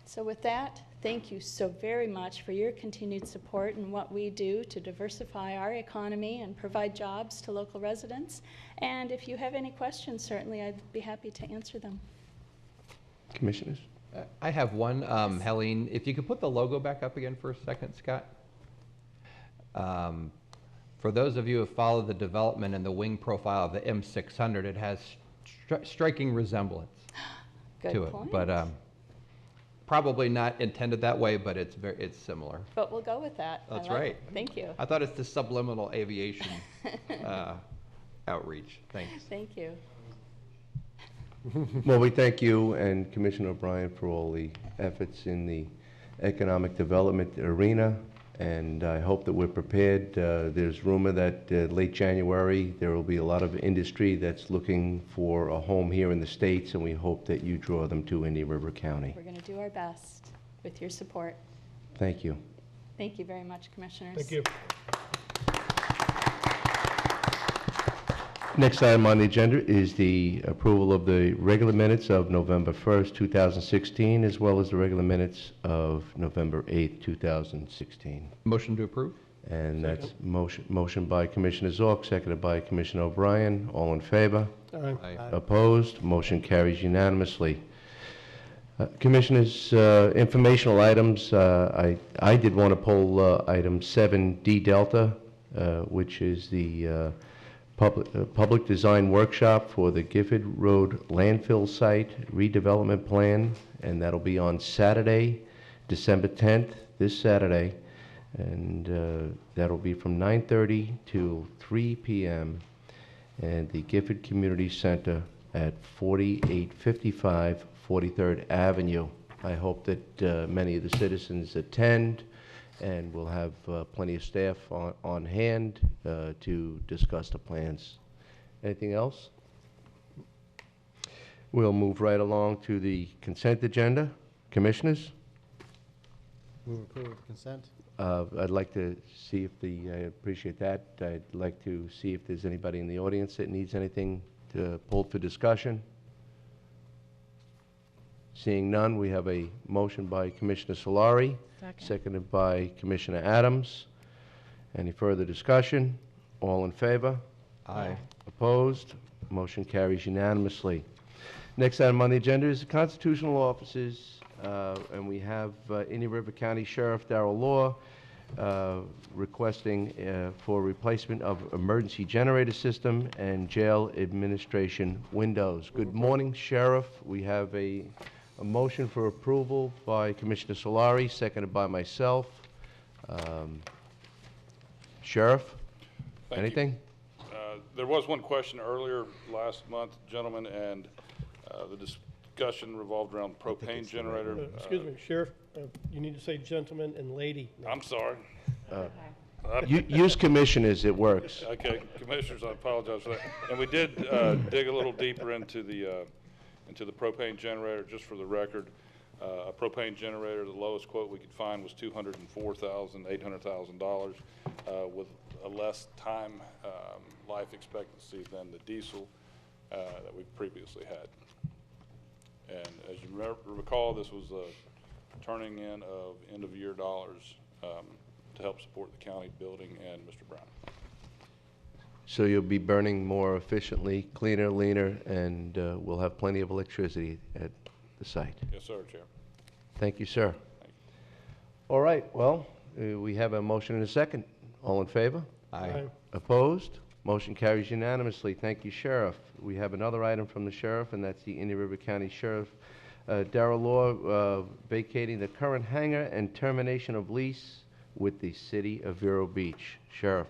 So with that, thank you so very much for your continued support in what we do to diversify our economy and provide jobs to local residents. And if you have any questions, certainly I'd be happy to answer them. Commissioners? I have one, Helene, if you could put the logo back up again for a second, Scott. For those of you who have followed the development and the wing profile of the M600, it has striking resemblance to it. Good point. But probably not intended that way, but it's similar. But we'll go with that. That's I like right. it. Thank you. I thought it's the subliminal aviation outreach. Thanks. Thank you. Well, we thank you and Commissioner O'Brien for all the efforts in the economic development arena, and I hope that we're prepared. There's rumor that late January there will be a lot of industry that's looking for a home here in the States, and we hope that you draw them to Indian River County. We're going to do our best with your support. Thank you. Thank you very much, Commissioners. Thank you. Next item on the agenda is the approval of the regular minutes of November 1st, 2016, as well as the regular minutes of November 8th, 2016. Motion to approve? And that's motion by Commissioner Zorc, seconded by Commissioner O'Brien. All in favor? Aye. Opposed? Motion carries unanimously. Commissioners, informational items. I did want to pull item 7D Delta, which is the public design workshop for the Gifford Road landfill site redevelopment plan, and that'll be on Saturday, December 10th, this Saturday, and that'll be from 9:30 to 3 p.m. and the Gifford Community Center at 4855 43rd Avenue. I hope that many of the citizens attend, and we'll have plenty of staff on hand to discuss the plans. Anything else? We'll move right along to the consent agenda. Commissioners? Move approve of consent. I'd like to see if I appreciate that. I'd like to see if there's anybody in the audience that needs anything to pull for discussion. Seeing none, we have a motion by Commissioner Solari, seconded by Commissioner Adams. Any further discussion? All in favor? Aye. Opposed? Motion carries unanimously. Next item on the agenda is the constitutional offices, and we have Indian River County Sheriff Darrell Law requesting for replacement of emergency generator system and jail administration windows. Good morning, Sheriff. We have a motion for approval by Commissioner Solari, seconded by myself. Sheriff, Thank you. anything? There was one question earlier last month, gentlemen, and the discussion revolved around propane generator. Excuse me, Sheriff, you need to say gentleman and lady. I'm sorry. Use commissioners, it works. Okay, Commissioners, I apologize for that. And we did dig a little deeper into the propane generator, just for the record. A propane generator, the lowest quote we could find was $204,800 with a less time life expectancy than the diesel that we previously had. And as you recall, this was a turning in of end-of-year dollars to help support the county building and Mr. Brown. So you'll be burning more efficiently, cleaner, leaner, and we'll have plenty of electricity at the site. Yes, sir, Chair. Thank you, sir. Thank you. All right, well, we have a motion and a second. All in favor? Aye. Opposed? Motion carries unanimously. Thank you, Sheriff. We have another item from the Sheriff, and that's the Indian River County Sheriff Darrell Law vacating the current hangar and termination of lease with the City of Vero Beach. Sheriff.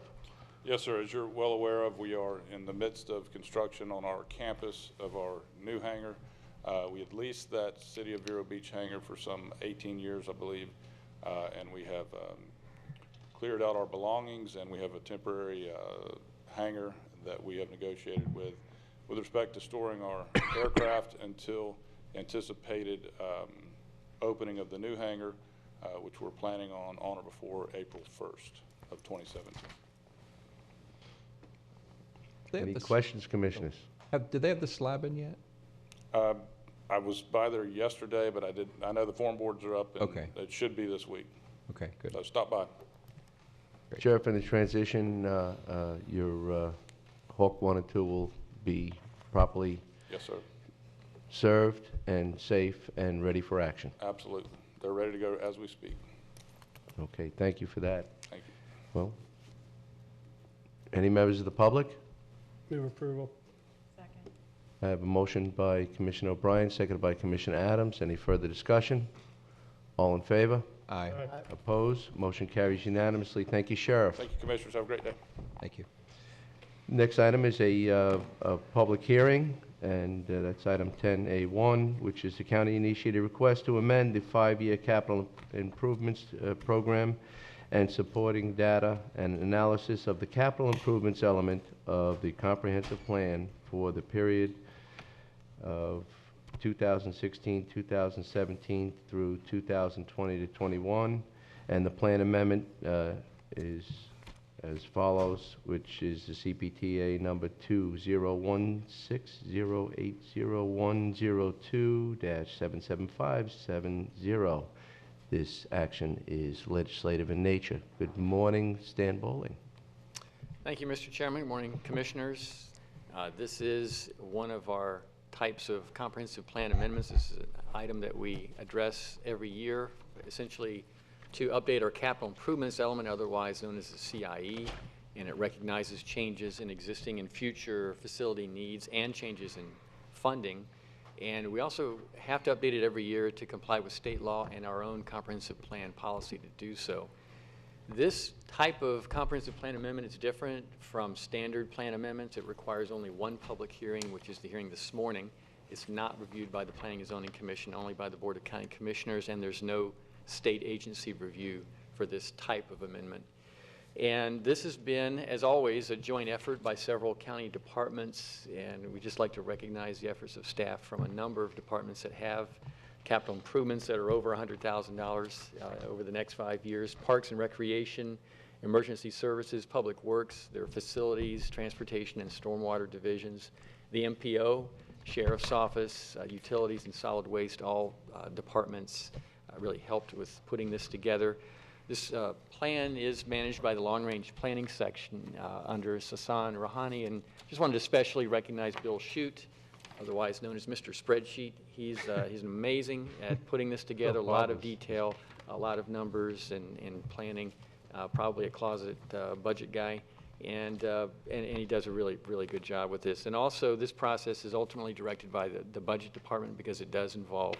Yes, sir. As you're well aware of, we are in the midst of construction on our campus of our new hangar. We had leased that City of Vero Beach hangar for some 18 years, I believe, and we have cleared out our belongings, and we have a temporary hangar that we have negotiated with respect to storing our aircraft until anticipated opening of the new hangar, which we're planning on or before April 1st of 2017. Any questions, Commissioners? Did they have the slab in yet? I was by there yesterday, but I know the form boards are up, and Okay. it should be this week. Okay, good. So stop by. Great. Sheriff, in the transition, your Hawk 1 and 2 will be properly Yes, sir. served and safe and ready for action. Absolutely. They're ready to go as we speak. Okay, thank you for that. Thank you. Well, any members of the public? Move approval. I have a motion by Commissioner O'Brien, seconded by Commissioner Adams. Any further discussion? All in favor? Aye. Opposed? Motion carries unanimously. Thank you, Sheriff. Thank you, Commissioners. Have a great day. Thank you. Next item is a public hearing, and that's item 10A1, which is the county-initiated request to amend the 5-year capital improvements program and supporting data and analysis of the capital improvements element of the comprehensive plan for the period of 2016, 2017 through 2020 to 21. And the plan amendment is as follows, which is the CPTA number 2016080102-77570. This action is legislative in nature. Good morning, Stan Bowling. Thank you, Mr. Chairman. Good morning, Commissioners. This is one of our types of comprehensive plan amendments. This is an item that we address every year, essentially to update our capital improvements element, otherwise known as the CIE, and it recognizes changes in existing and future facility needs and changes in funding. And we also have to update it every year to comply with state law and our own comprehensive plan policy to do so. This type of comprehensive plan amendment is different from standard plan amendments. It requires only one public hearing, which is the hearing this morning. It's not reviewed by the Planning and Zoning Commission, only by the Board of County Commissioners, and there's no state agency review for this type of amendment. And this has been, as always, a joint effort by several county departments, and we'd just like to recognize the efforts of staff from a number of departments that have capital improvements that are over $100,000 over the next 5 years. Parks and Recreation, Emergency Services, Public Works, their facilities, Transportation and Stormwater divisions, the MPO, Sheriff's Office, Utilities and Solid Waste, all departments really helped with putting this together. This plan is managed by the Long Range Planning Section under Sasan Rahani, and just wanted to especially recognize Bill Shute, otherwise known as Mr. Spreadsheet. He's amazing at putting this together, a lot of detail, a lot of numbers and planning, probably a closet budget guy, and he does a really, really good job with this. And also, this process is ultimately directed by the Budget Department because it does involve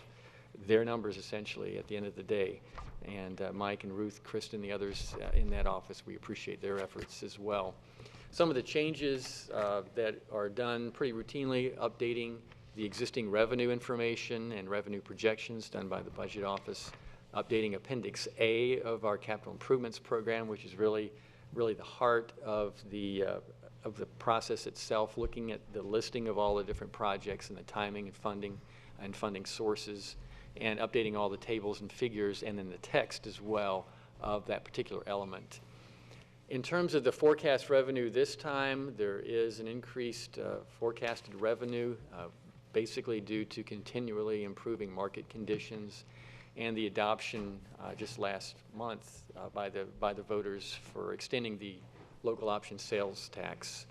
their numbers essentially at the end of the day. And Mike and Ruth, Kristen, the others in that office, we appreciate their efforts as well. Some of the changes that are done pretty routinely, updating the existing revenue information and revenue projections done by the Budget Office, updating Appendix A of our capital improvements program, which is really the heart of the process itself, looking at the listing of all the different projects and the timing and funding sources, and updating all the tables and figures and then the text as well of that particular element. In terms of the forecast revenue this time, there is an increased forecasted revenue, basically due to continually improving market conditions and the adoption just last month by the voters for extending the local option sales tax.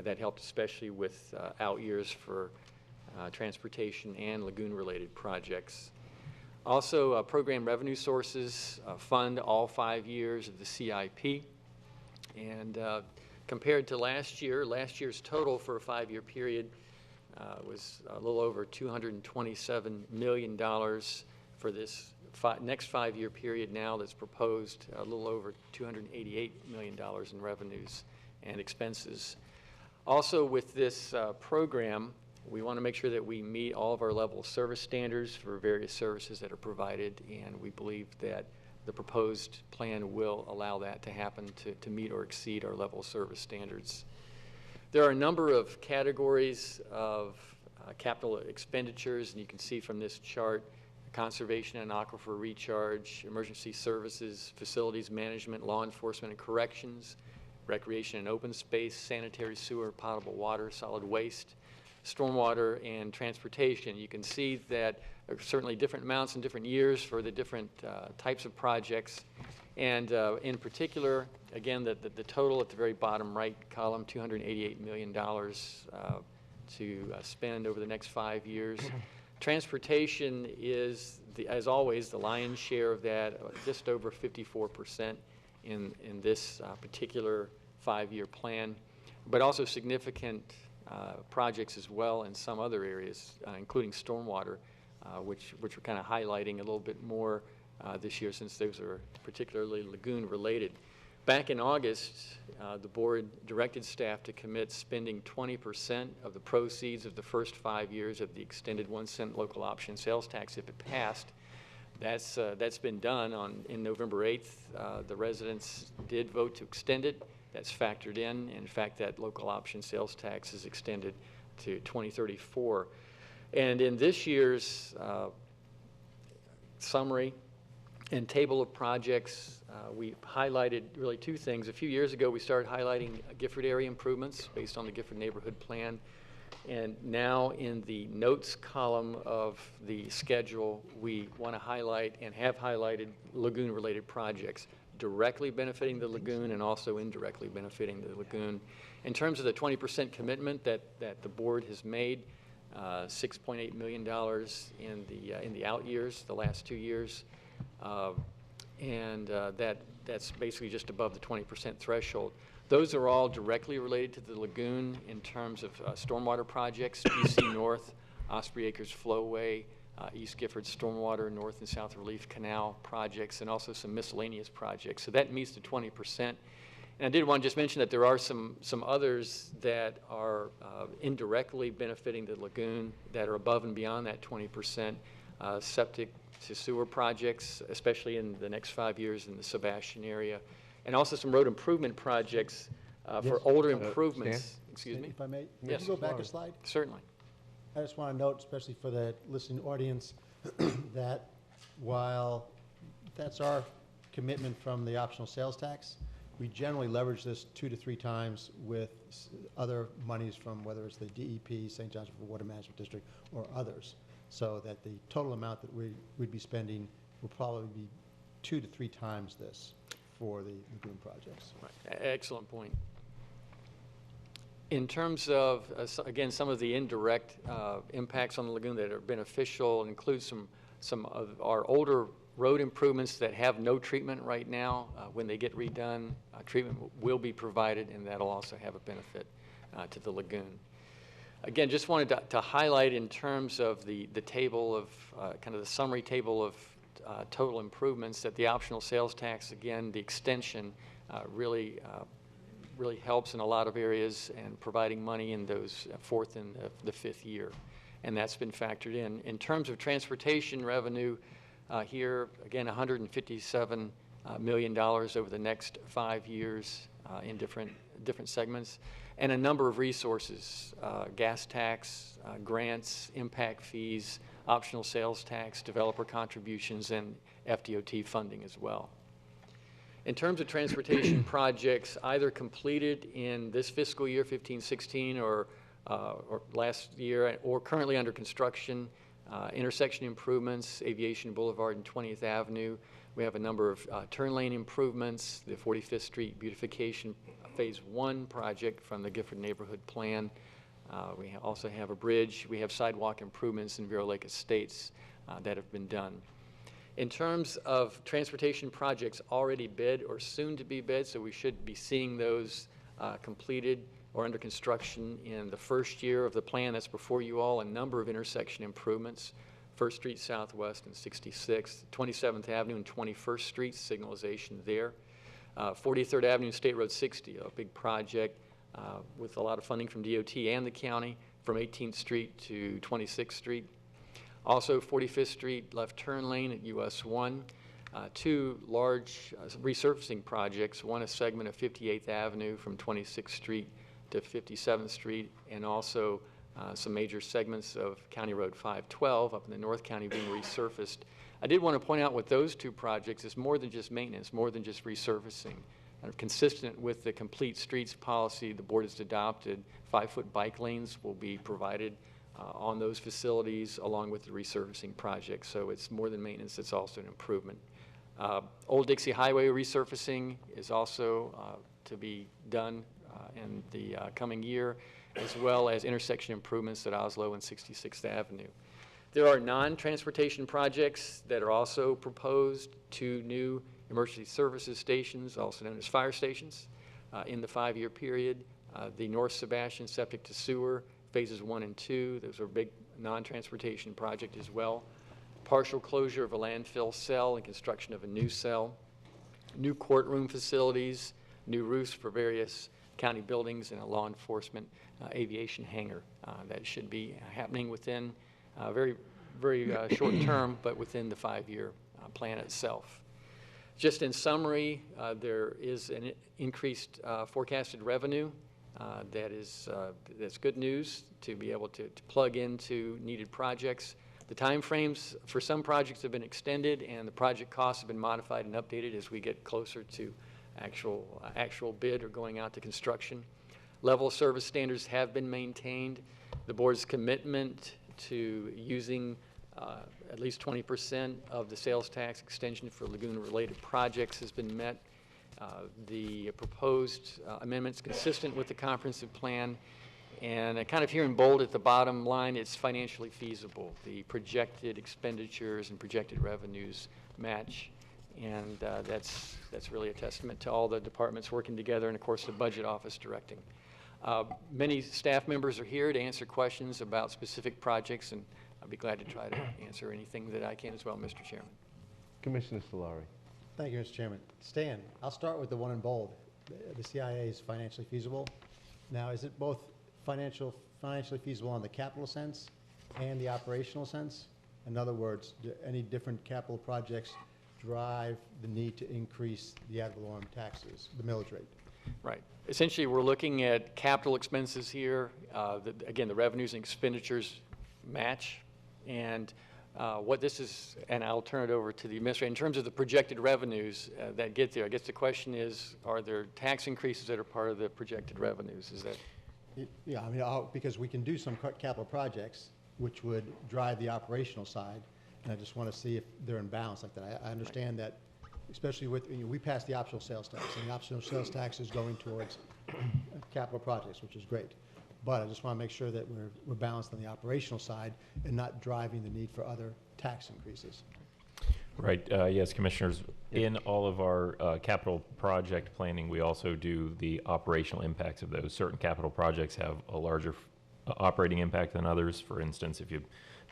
That helped especially with out years for transportation and lagoon-related projects. Also, program revenue sources fund all 5 years of the CIP, And compared to last year's total for a 5-year period was a little over $227 million for this next 5-year period now that's proposed, a little over $288 million in revenues and expenses. Also with this program, we want to make sure that we meet all of our level of service standards for various services that are provided, and we believe that the proposed plan will allow that to happen, to meet or exceed our level of service standards. There are a number of categories of capital expenditures, and you can see from this chart: conservation and aquifer recharge, emergency services, facilities management, law enforcement and corrections, recreation and open space, sanitary sewer, potable water, solid waste, stormwater, and transportation. You can see that there are certainly different amounts in different years for the different types of projects. And in particular, again, the total at the very bottom right column, $288 million to spend over the next 5 years. Transportation is, as always, the lion's share of that, just over 54% in this particular 5-year plan, but also significant projects as well in some other areas, including stormwater, which we're kind of highlighting a little bit more this year, since those are particularly lagoon related. Back in August, the board directed staff to commit spending 20% of the proceeds of the first 5 years of the extended 1-cent local option sales tax if it passed. That's been done in November 8th. The residents did vote to extend it. That's factored in. In fact, that local option sales tax is extended to 2034. And in this year's summary and table of projects, we highlighted really 2 things. A few years ago, we started highlighting Gifford area improvements based on the Gifford Neighborhood Plan. And now in the notes column of the schedule, we want to highlight and have highlighted lagoon-related projects directly benefiting the lagoon and also indirectly benefiting the lagoon. In terms of the 20% commitment that the board has made, $6.8 million in the out years, the last 2 years, and that's basically just above the 20% threshold. Those are all directly related to the lagoon in terms of stormwater projects: BC North, Osprey Acres Flowway, East Gifford Stormwater, North and South Relief Canal projects, and also some miscellaneous projects. So that meets the 20%. And I did want to just mention that there are some others that are indirectly benefiting the lagoon that are above and beyond that 20%. Septic to sewer projects, especially in the next 5 years in the Sebastian area, and also some road improvement projects for older improvements. Stan? Excuse me? If I may, Yes. can you go back a slide? Certainly. I just want to note, especially for the listening audience, that while that's our commitment from the optional sales tax, we generally leverage this 2 to 3 times with other monies from whether it's the DEP, St. John's River Water Management District, or others, so that the total amount that we'd be spending will probably be 2 to 3 times this for the lagoon projects. Right. Excellent point. In terms of, again, some of the indirect impacts on the lagoon that are beneficial include some of our older road improvements that have no treatment right now. When they get redone, treatment will be provided, and that'll also have a benefit to the lagoon. Again, just wanted to highlight in terms of the table of, kind of the summary table of total improvements, that the optional sales tax, again, the extension really helps in a lot of areas and providing money in those 4th and the 5th year. And that's been factored in. In terms of transportation revenue, here, again, $157 million over the next 5 years in different segments, and a number of resources: gas tax, grants, impact fees, optional sales tax, developer contributions, and FDOT funding as well. In terms of transportation projects either completed in this fiscal year, 15-16, or last year, or currently under construction, intersection improvements, Aviation Boulevard and 20th Avenue. We have a number of turn lane improvements, the 45th Street beautification Phase 1 project from the Gifford Neighborhood Plan. We also have a bridge. We have sidewalk improvements in Vero Lake Estates that have been done. In terms of transportation projects already bid or soon to be bid, so we should be seeing those completed or under construction in the first year of the plan that's before you all, a number of intersection improvements, 1st Street Southwest and 66th, 27th Avenue and 21st Street, signalization there. 43rd Avenue and State Road 60, a big project with a lot of funding from DOT and the county from 18th Street to 26th Street. Also 45th Street left turn lane at US 1. 2 large resurfacing projects, one a segment of 58th Avenue from 26th Street to 57th Street, and also some major segments of County Road 512 up in the North County being resurfaced. I did want to point out with those 2 projects, it's more than just maintenance, more than just resurfacing. Consistent with the complete streets policy the board has adopted, 5-foot bike lanes will be provided on those facilities along with the resurfacing project. So it's more than maintenance, it's also an improvement. Old Dixie Highway resurfacing is also to be done in the coming year, as well as intersection improvements at Oslo and 66th Avenue. There are non-transportation projects that are also proposed, 2 new emergency services stations, also known as fire stations, in the 5-year period. The North Sebastian septic to sewer, phases 1 and 2, those are big non-transportation project as well. Partial closure of a landfill cell and construction of a new cell. New courtroom facilities, new roofs for various county buildings, and a law enforcement aviation hangar that should be happening within very short term, but within the 5-year plan itself. Just in summary, there is an increased forecasted revenue. That's good news to be able to plug into needed projects. The time frames for some projects have been extended, and the project costs have been modified and updated as we get closer to actual bid or going out to construction. Level of service standards have been maintained. The board's commitment to using at least 20% of the sales tax extension for lagoon-related projects has been met. The proposed amendments consistent with the comprehensive plan, and kind of here in bold at the bottom line, it's financially feasible. The projected expenditures and projected revenues match, and that's really a testament to all the departments working together, and of course the budget office directing. Many staff members are here to answer questions about specific projects, and I'll be glad to try to answer anything that I can as well, Mr. Chairman. Commissioner Solari. Thank you, Mr. Chairman. Stan, I'll start with the one in bold. The CIA is financially feasible. Now, is it both financially feasible on the capital sense and the operational sense? In other words, do any different capital projects drive the need to increase the ad valorem taxes, the millage rate? Right. Essentially, we're looking at capital expenses here. Again, the revenues and expenditures match. And what this is, and I'll turn it over to the administrator, in terms of the projected revenues that get there, I guess the question is, are there tax increases that are part of the projected revenues? Is that? Yeah, I mean, because we can do some capital projects which would drive the operational side, and I just want to see if they're in balance like that. I understand that, especially with, we passed the optional sales tax, and the optional sales tax is going towards capital projects, which is great. But I just want to make sure that we're balanced on the operational side and not driving the need for other tax increases. Right. Yes, Commissioners. In all of our capital project planning, we also do the operational impacts of those. Certain capital projects have a larger operating impact than others. For instance, if you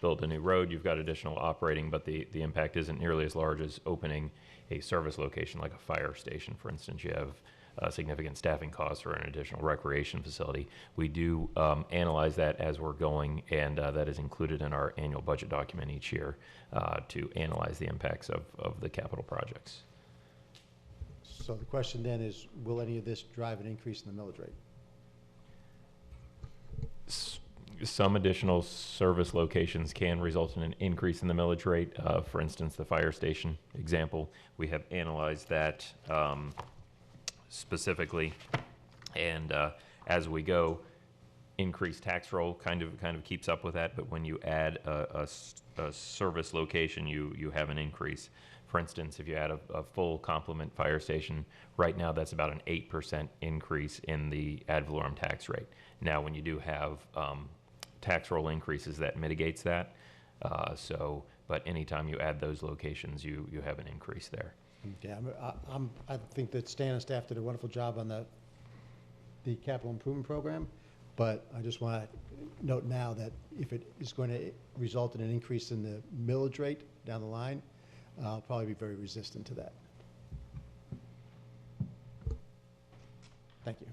build a new road, you've got additional operating, but the impact isn't nearly as large as opening a service location like a fire station. For instance, you have significant staffing costs or an additional recreation facility. We do analyze that as we're going, and that is included in our annual budget document each year to analyze the impacts of the capital projects. So the question then is, will any of this drive an increase in the millage rate? Some additional service locations can result in an increase in the millage rate. For instance, the fire station example, we have analyzed that specifically, and as we go, increased tax roll kind of keeps up with that. But when you add a service location, you have an increase. For instance, if you add a full complement fire station, right now that's about an 8% increase in the ad valorem tax rate. Now, when you do have tax roll increases, that mitigates that. So but anytime you add those locations, you have an increase there. Yeah, I think that Stan and staff did a wonderful job on the capital improvement program, but I just want to note now that if it is going to result in an increase in the millage rate down the line, I'll probably be very resistant to that. Thank you.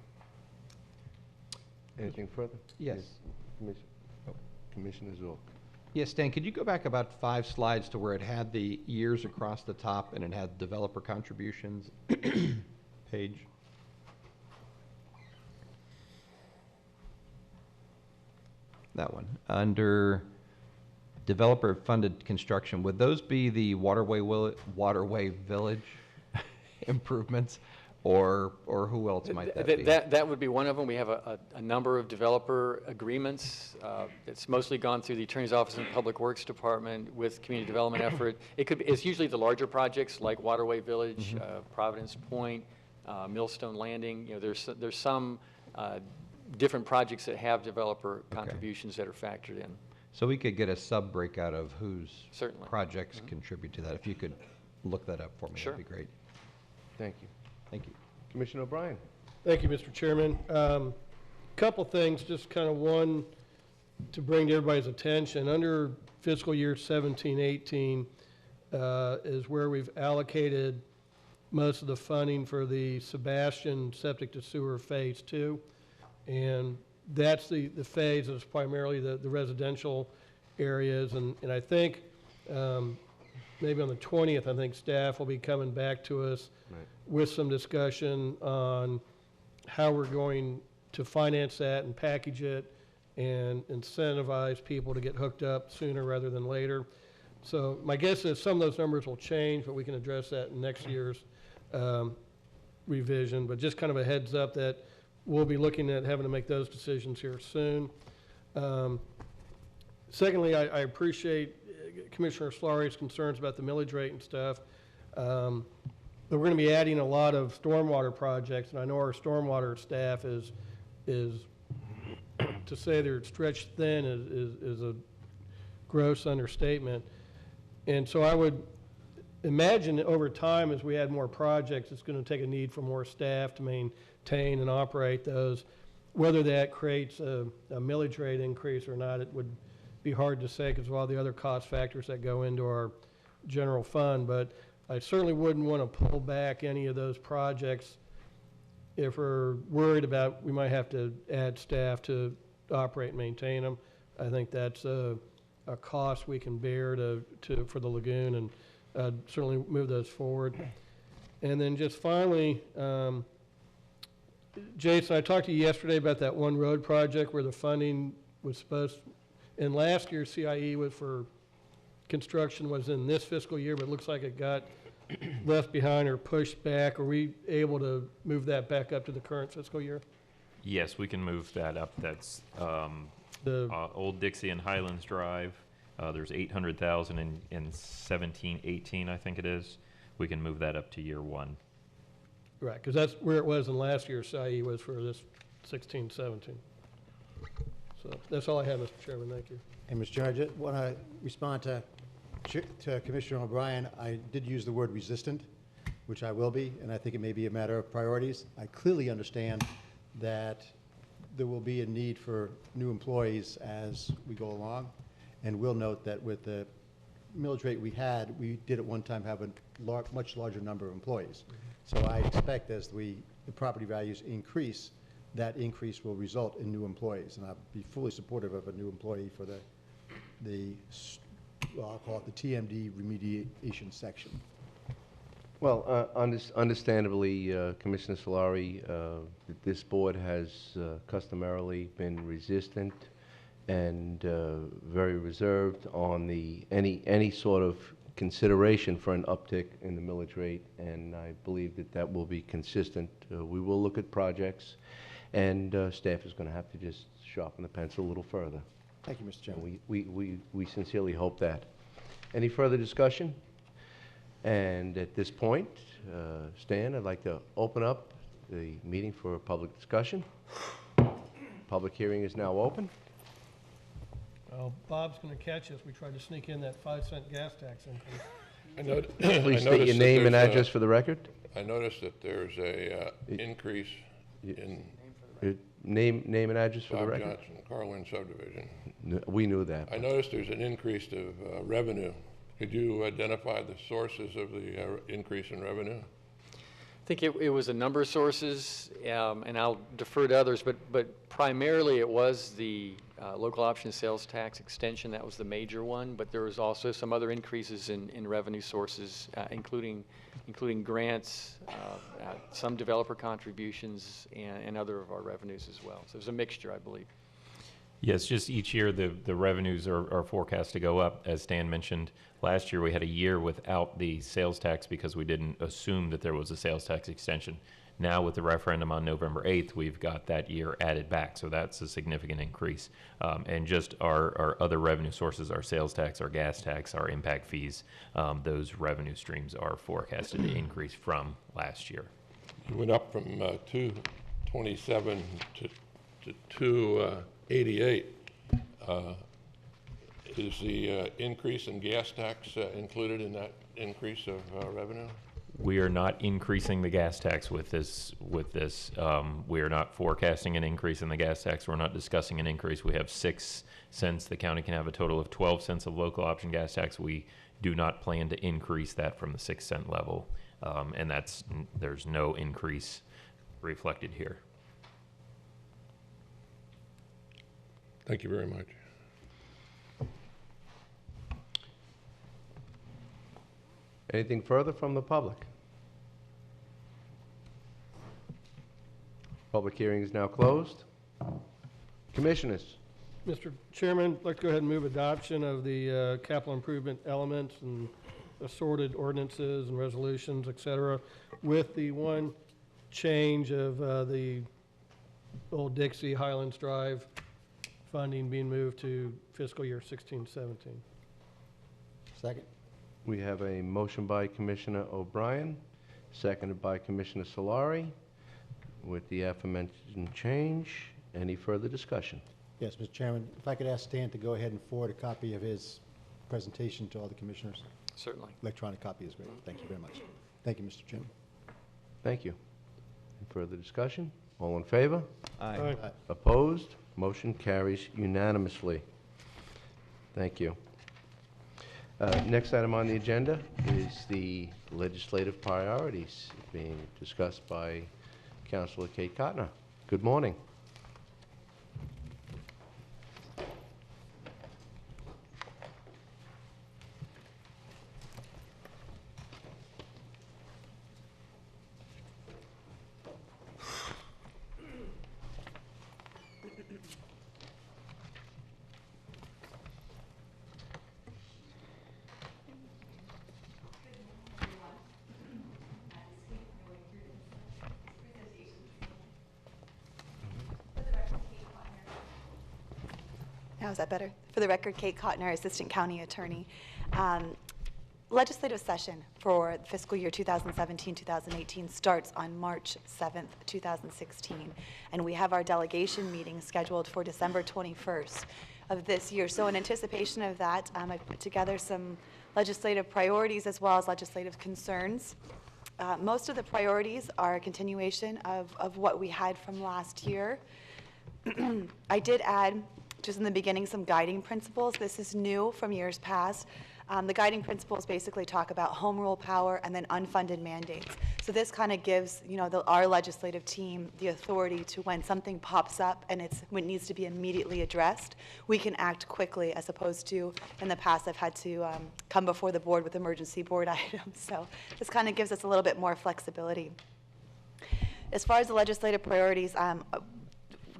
Anything further? Yes. Commissioner, Commissioner Zorc. Yes, Stan, could you go back about 5 slides to where it had the years across the top and it had developer contributions page? That one. Under developer-funded construction, would those be the waterway village improvements? Or who else might that be? That would be one of them. We have a number of developer agreements. It's mostly gone through the Attorney's Office and Public Works Department with community development effort. It's usually the larger projects like Waterway Village, Providence Point, Millstone Landing. You know, there's some different projects that have developer contributions that are factored in. So we could get a sub-breakout of whose Certainly. projects contribute to that. If you could look that up for me, Sure. that'd be great. Thank you. Thank you. Commissioner O'Brien. Thank you, Mr. Chairman. Couple things, just kind of one to bring to everybody's attention. Under fiscal year 17-18 is where we've allocated most of the funding for the Sebastian Septic to Sewer Phase 2. And that's the phase that's primarily the residential areas. And I think maybe on the 20th, I think staff will be coming back to us with some discussion on how we're going to finance that and package it and incentivize people to get hooked up sooner rather than later. So my guess is some of those numbers will change, but we can address that in next year's revision. But just kind of a heads up that we'll be looking at having to make those decisions here soon. Secondly, I appreciate Commissioner Solari's concerns about the millage rate and stuff. But we're going to be adding a lot of stormwater projects, and I know our stormwater staff is to say they're stretched thin is a gross understatement. And so I would imagine that over time, as we add more projects, it's going to take a need for more staff to maintain and operate those. Whether that creates a millage rate increase or not, it would be hard to say because of all the other cost factors that go into our general fund. But I certainly wouldn't want to pull back any of those projects if we're worried about we might have to add staff to operate and maintain them. I think that's a cost we can bear for the lagoon, and I'd certainly move those forward. And then just finally, Jason, I talked to you yesterday about that one road project where the funding was supposed, and last year's CIE was for construction was in this fiscal year, but it looks like it got left behind or pushed back. Are we able to move that back up to the current fiscal year? Yes, we can move that up. That's Old Dixie and Highlands Drive. There's 800,000 in 17-18, I think it is. We can move that up to year 1. Right, because that's where it was in last year's CIE was for this 16-17. So that's all I have, Mr. Chairman. Thank you. And Mr. Chairman, I just want to respond to Commissioner O'Brien. I did use the word resistant, which I will be, and I think it may be a matter of priorities. I clearly understand that there will be a need for new employees as we go along, and we'll note that with the millage rate we had, we did at one time have a much larger number of employees. So I expect as the property values increase, that increase will result in new employees, and I'll be fully supportive of a new employee for well, I'll call it the TMD remediation section. Well, understandably, Commissioner Solari, this board has customarily been resistant and very reserved on any sort of consideration for an uptick in the millage rate, and I believe that will be consistent. We will look at projects, and staff is going to have to just sharpen the pencil a little further. Thank you, Mr. Chairman. We sincerely hope that. Any further discussion? And at this point, Stan, I'd like to open up the meeting for public discussion. Public hearing is now open. Well, Bob's going to catch us. We tried to sneak in that 5-cent gas tax increase. Please state your name and address for the record. I noticed that there's a increase in Name and address for the Bob record. Johnson, Carlin subdivision. We knew that. I noticed there's an increase of revenue. Could you identify the sources of the increase in revenue? I think it was a number of sources, and I'll defer to others, but primarily it was the local option sales tax extension. That was the major one, but there was also some other increases in revenue sources, including grants, some developer contributions, and other of our revenues as well. So it was a mixture, I believe. Yes, just each year the revenues are forecast to go up. As Stan mentioned, last year we had a year without the sales tax because we didn't assume that there was a sales tax extension. Now with the referendum on November 8th, we've got that year added back, so that's a significant increase. And just our other revenue sources, our sales tax, our gas tax, our impact fees, those revenue streams are forecasted to increase from last year. You went up from 227 to 288. Is the increase in gas tax included in that increase of revenue? We are not increasing the gas tax with this. We are not forecasting an increase in the gas tax. We're not discussing an increase. We have 6 cents. The county can have a total of 12 cents of local option gas tax. We do not plan to increase that from the 6 cent level. And there's no increase reflected here. Thank you very much. Anything further from the public? Public hearing is now closed. Commissioners, Mr. Chairman, I'd like to go ahead and move adoption of the capital improvement elements and assorted ordinances and resolutions, et cetera, with the one change of the Old Dixie Highlands Drive funding being moved to fiscal year 16-17. Second? we have a motion by Commissioner O'Brien, seconded by Commissioner Solari, with the aforementioned change. Any further discussion? Yes, Mr. Chairman, if I could ask Stan to go ahead and forward a copy of his presentation to all the commissioners. Certainly. Electronic copy is great. Thank you very much. Thank you, Mr. Chairman. Thank you. Any further discussion? All in favor? Aye. Opposed? Motion carries unanimously. Thank you. Next item on the agenda is the legislative priorities being discussed by Councilor Kate Cotner. Good morning. Now, is that better? For the record, Kate Cotner, Assistant County Attorney. Legislative session for fiscal year 2017-2018 starts on March 7th, 2016, and we have our delegation meeting scheduled for December 21st of this year. So in anticipation of that, I've put together some legislative priorities as well as legislative concerns. Most of the priorities are a continuation of what we had from last year. I did add, just in the beginning, some guiding principles. This is new from years past. The guiding principles basically talk about home rule power and then unfunded mandates. So this kind of gives, our legislative team the authority to, when something pops up and when it needs to be immediately addressed, we can act quickly, as opposed to in the past I've had to come before the board with emergency board items. So this kind of gives us a little bit more flexibility. As far as the legislative priorities,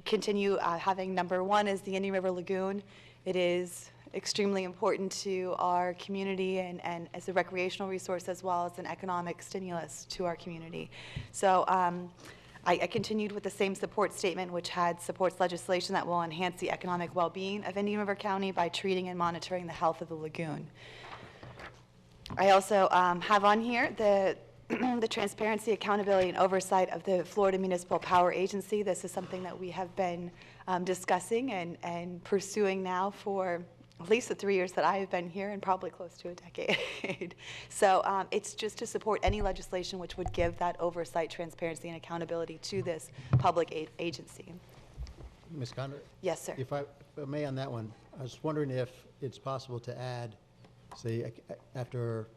continue having number one is the Indian River Lagoon. It is extremely important to our community and as a recreational resource as well as an economic stimulus to our community. So I continued with the same support statement, which supports legislation that will enhance the economic well-being of Indian River County by treating and monitoring the health of the lagoon. I also have on here the transparency, accountability, and oversight of the Florida Municipal Power Agency. This is something that we have been discussing and pursuing now for at least the 3 years that I have been here, and probably close to a decade. So it's just to support any legislation which would give that oversight, transparency, and accountability to this public agency. Ms. Condor? Yes, sir. If I may on that one, I was wondering if it's possible to add, say, after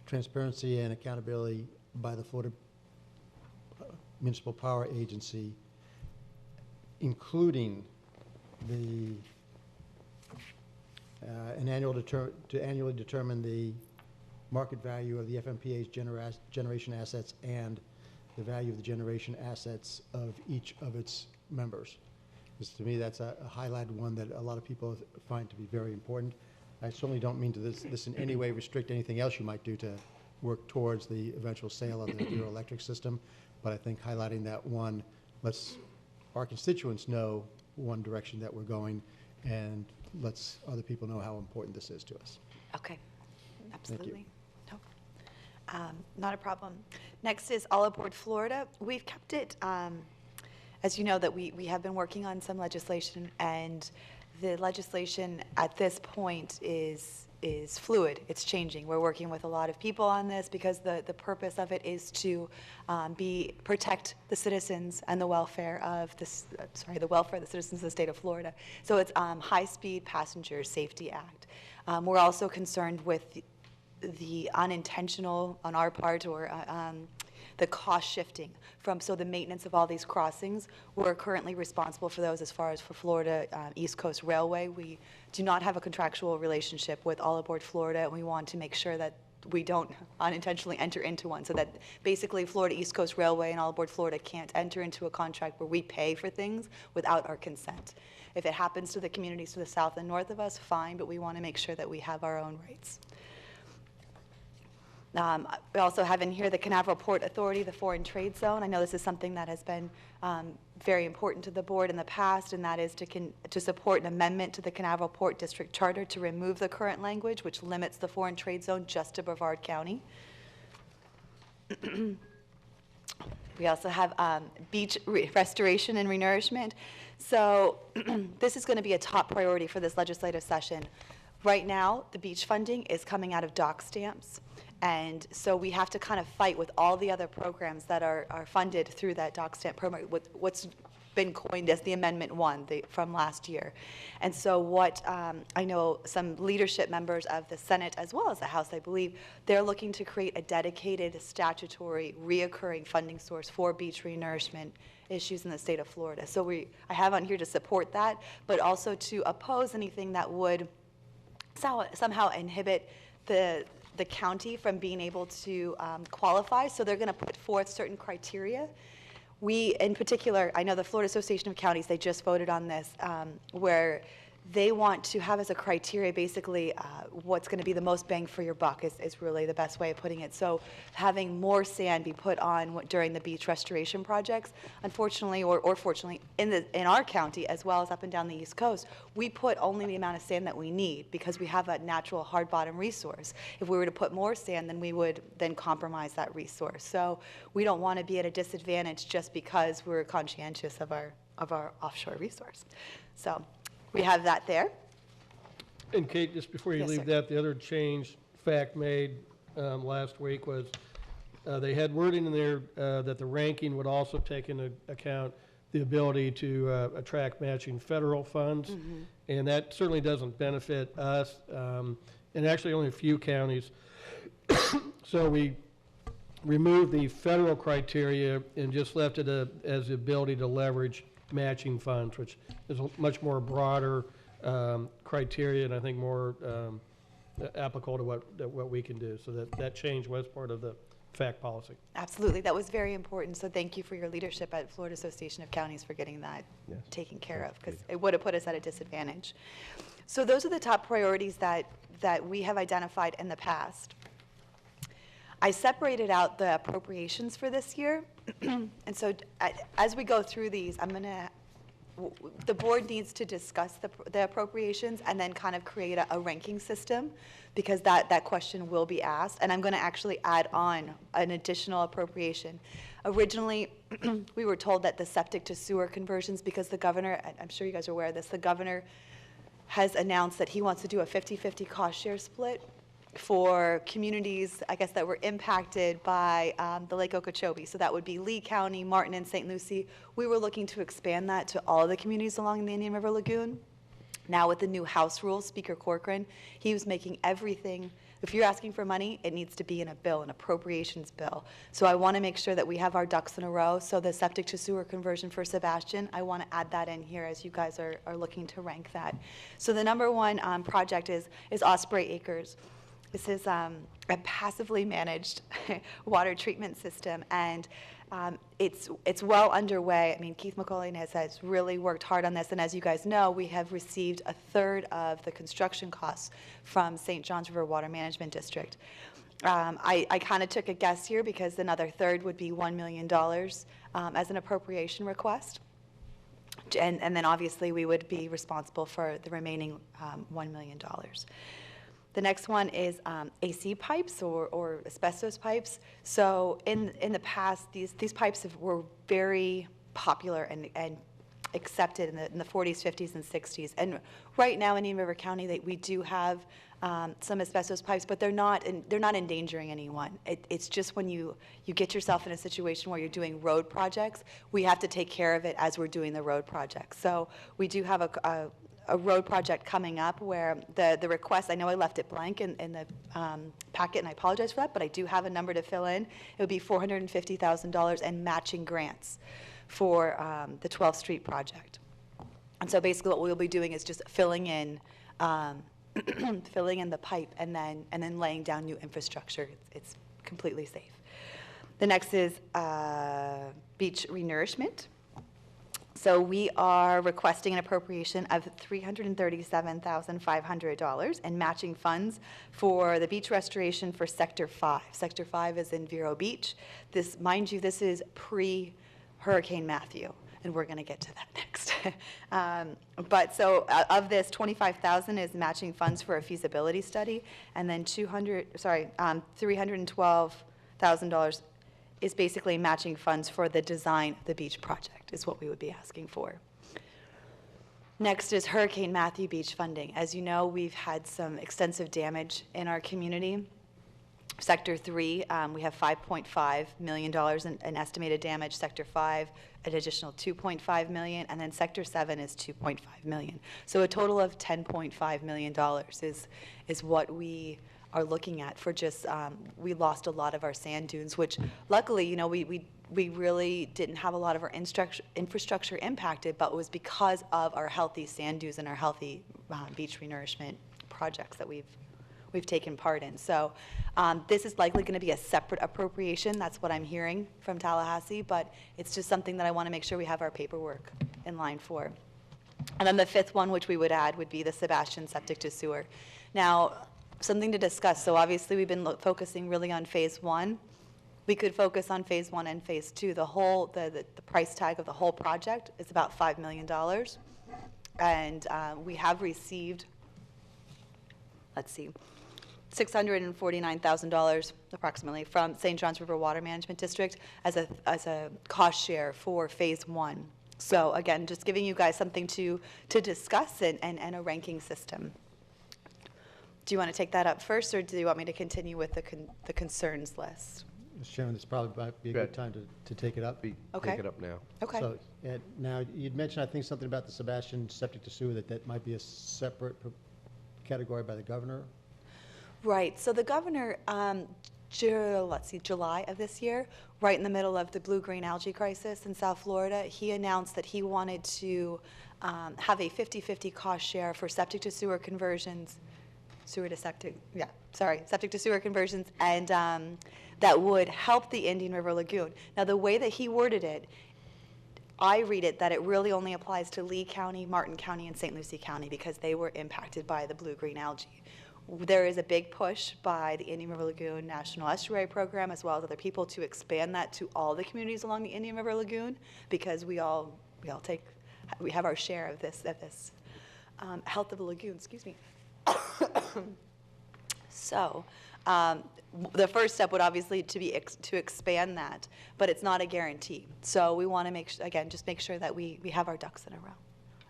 transparency and accountability by the Florida Municipal Power Agency, including the to annually determine the market value of the FMPA's generation assets and the value of the generation assets of each of its members. Because to me, that's a highlighted one that a lot of people find to be very important. I certainly don't mean to this in any way restrict anything else you might do to work towards the eventual sale of the Bureau Electric system, but I think highlighting that one lets our constituents know one direction that we're going, and lets other people know how important this is to us. Okay, absolutely. No. Not a problem. Next is All Aboard Florida. We've kept it, as you know, that we have been working on some legislation, and the legislation at this point is fluid. It's changing. We're working with a lot of people on this because the purpose of it is to protect the citizens and the welfare of the welfare of the citizens of the state of Florida. So it's High-Speed Passenger Safety Act. We're also concerned with the unintentional on our part, or the cost shifting so the maintenance of all these crossings. We're currently responsible for those as far as for Florida East Coast Railway. We do not have a contractual relationship with All Aboard Florida, and we want to make sure that we don't unintentionally enter into one, so that basically Florida East Coast Railway and All Aboard Florida can't enter into a contract where we pay for things without our consent. If it happens to the communities to the south and north of us, fine, but we want to make sure that we have our own rights. We also have in here the Canaveral Port Authority, the Foreign Trade Zone. I know this is something that has been very important to the board in the past, and that is to support an amendment to the Canaveral Port District Charter to remove the current language, which limits the Foreign Trade Zone just to Brevard County. We also have beach restoration and renourishment. So this is going to be a top priority for this legislative session. Right now, the beach funding is coming out of dock stamps. And so we have to kind of fight with all the other programs that are funded through that dock stamp program, with what's been coined as the Amendment 1 from last year. And so what I know some leadership members of the Senate as well as the House, I believe, they're looking to create a dedicated statutory reoccurring funding source for beach renourishment issues in the state of Florida. So I have on here to support that, but also to oppose anything that would somehow inhibit the county from being able to qualify. So they're going to put forth certain criteria. We, in particular, I know the Florida Association of Counties, they just voted on this, where they want to have as a criteria basically what's going to be the most bang for your buck is really the best way of putting it. So having more sand be put on during the beach restoration projects, unfortunately or fortunately, in our county as well as up and down the East Coast, we put only the amount of sand that we need because we have a natural hard bottom resource. If we were to put more sand, then we would then compromise that resource. So we don't want to be at a disadvantage just because we're conscientious of our offshore resource. So we have that there. And Kate, just before you Yes, leave sir. that, the other change fact made last week was they had wording in there that the ranking would also take into account the ability to attract matching federal funds. Mm-hmm. And that certainly doesn't benefit us, and actually only a few counties. So we removed the federal criteria and just left it as the ability to leverage matching funds, which is a much more broader criteria, and I think more applicable to what we can do. So that change was part of the FAC policy. Absolutely, that was very important. So thank you for your leadership at Florida Association of Counties for getting that taken care of, because it would have put us at a disadvantage. So those are the top priorities that we have identified in the past. I separated out the appropriations for this year, and so as we go through these, the board needs to discuss the appropriations and then kind of create a ranking system, because that question will be asked, and I'm going to actually add on an additional appropriation. Originally, we were told that the septic to sewer conversions, because the governor, I'm sure you guys are aware of this, the governor has announced that he wants to do a 50-50 cost share split for communities, I guess, that were impacted by the Lake Okeechobee. So that would be Lee County, Martin, and St. Lucie. We were looking to expand that to all the communities along the Indian River Lagoon. Now with the new House rules, Speaker Corcoran, he was making everything, if you're asking for money, it needs to be in a bill, an appropriations bill. So I want to make sure that we have our ducks in a row. So the septic to sewer conversion for Sebastian, I want to add that in here as you guys are looking to rank that. So the number one project is Osprey Acres. This is a passively managed water treatment system, and it's well underway. I mean, Keith McCauley has really worked hard on this, and as you guys know, we have received a third of the construction costs from St. Johns River Water Management District. I kind of took a guess here because another third would be $1 million as an appropriation request. And then obviously we would be responsible for the remaining $1 million. The next one is AC pipes or asbestos pipes. So in the past, these pipes were very popular and accepted in the 40s, 50s, and 60s. And right now in Indian River County, we do have some asbestos pipes, but they're not endangering anyone. It's just when you get yourself in a situation where you're doing road projects, we have to take care of it as we're doing the road projects. So we do have a road project coming up where the request, I know I left it blank in the packet, and I apologize for that, but I do have a number to fill in. It would be $450,000 and matching grants for the 12th Street project. And so basically what we'll be doing is just filling in filling in the pipe and then laying down new infrastructure. It's completely safe. The next is beach renourishment. So we are requesting an appropriation of $337,500 and matching funds for the beach restoration for Sector 5. Sector 5 is in Vero Beach. This, mind you, this is pre-Hurricane Matthew, and we're going to get to that next. But so of this, $25,000 is matching funds for a feasibility study, and then $312,000 is basically matching funds for the design of the beach project, is what we would be asking for. Next is Hurricane Matthew beach funding. As you know, we've had some extensive damage in our community. Sector 3, we have $5.5 million in estimated damage. Sector 5, an additional $2.5 million, and then Sector 7 is $2.5 million. So a total of $10.5 million is what we are looking at for just, we lost a lot of our sand dunes, which luckily, you know, we really didn't have a lot of our infrastructure impacted, but it was because of our healthy sand dunes and our healthy beach renourishment projects that we've taken part in. So this is likely going to be a separate appropriation. That's what I'm hearing from Tallahassee, but it's just something that I want to make sure we have our paperwork in line for. And then the fifth one, which we would add, would be the Sebastian septic to sewer. Now, something to discuss. So obviously we've been focusing really on phase 1. We could focus on phase 1 and phase 2. The whole, the price tag of the whole project is about $5 million. And we have received, let's see, $649,000 approximately from St. Johns River Water Management District as a cost share for phase 1. So again, just giving you guys something to discuss and a ranking system. Do you want to take that up first, or do you want me to continue with the concerns list? Mr. Chairman, this probably might be a good time to take it up. Okay. Take it up now. Okay. So, now, you'd mentioned, I think, something about the Sebastian septic to sewer, that might be a separate category by the governor? Right. So the governor, July of this year, right in the middle of the blue-green algae crisis in South Florida, he announced that he wanted to have a 50-50 cost share for septic to sewer conversions, septic to sewer conversions, and that would help the Indian River Lagoon. Now, the way that he worded it, I read it that it really only applies to Lee County, Martin County, and St. Lucie County because they were impacted by the blue-green algae. There is a big push by the Indian River Lagoon National Estuary Program, as well as other people, to expand that to all the communities along the Indian River Lagoon, because we have our share of this health of the lagoon. Excuse me. So, the first step would obviously to expand that, but it's not a guarantee. So we want to just make sure that we have our ducks in a row.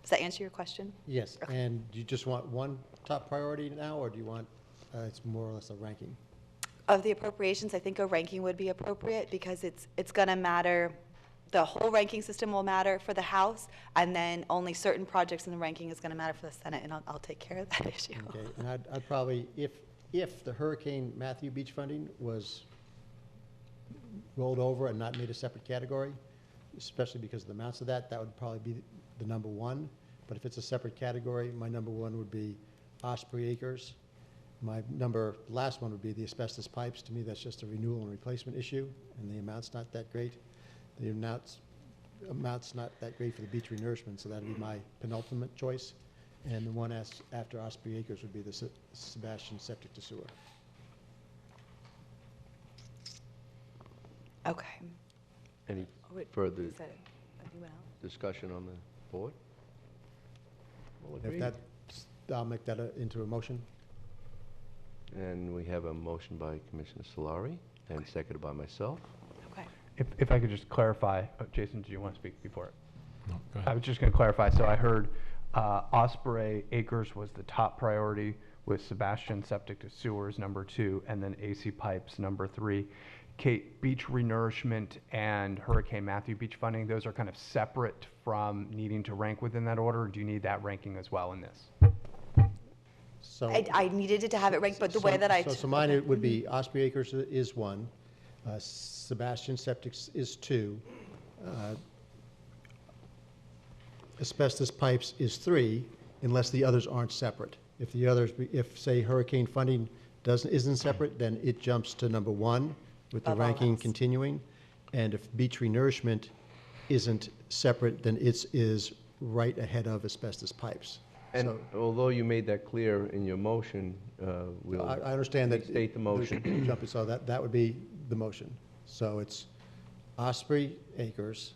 Does that answer your question? Yes, Okay. and do you just want one top priority now, or do you want, it's more or less a ranking? Of the appropriations, I think a ranking would be appropriate because it's going to matter, the whole ranking system will matter for the House, and then only certain projects in the ranking is going to matter for the Senate, and I'll take care of that issue. Okay, and I'd probably, if the Hurricane Matthew beach funding was rolled over and not made a separate category, especially because of the amounts of that, that would probably be the number one. But if it's a separate category, my number one would be Osprey Acres. My last one would be the asbestos pipes. To me, that's just a renewal and replacement issue, and the amount's not that great. The amount's not that great for the beach renourishment, so that'd be my penultimate choice. And the one after Osprey Acres would be the Sebastian septic to sewer. Okay. Any Wait, further is that anyone else? discussion on the board? All If agreed. that, I'll make that into a motion. And we have a motion by Commissioner Solari and seconded by myself. Okay. If I could just clarify, Jason, do you want to speak before it? No, go I ahead. was just going to clarify. So I heard Osprey Acres was the top priority, with Sebastian septic to sewers number 2, and then AC pipes number 3. Kate, beach renourishment and Hurricane Matthew beach funding, those are kind of separate from needing to rank within that order, or do you need that ranking as well in this? So I needed it to have it ranked, but the way that I. So mine it would be Osprey Acres is 1, Sebastian septic is 2, asbestos pipes is 3, unless the others aren't separate. If the others, if say hurricane funding isn't separate, then it jumps to number 1 with the Above all ranking else. continuing. And if beach renourishment isn't separate, then it is right ahead of asbestos pipes. And So- although you made that clear in your motion, we'll I understand that. restate the motion. So that would be the motion. So it's Osprey Acres,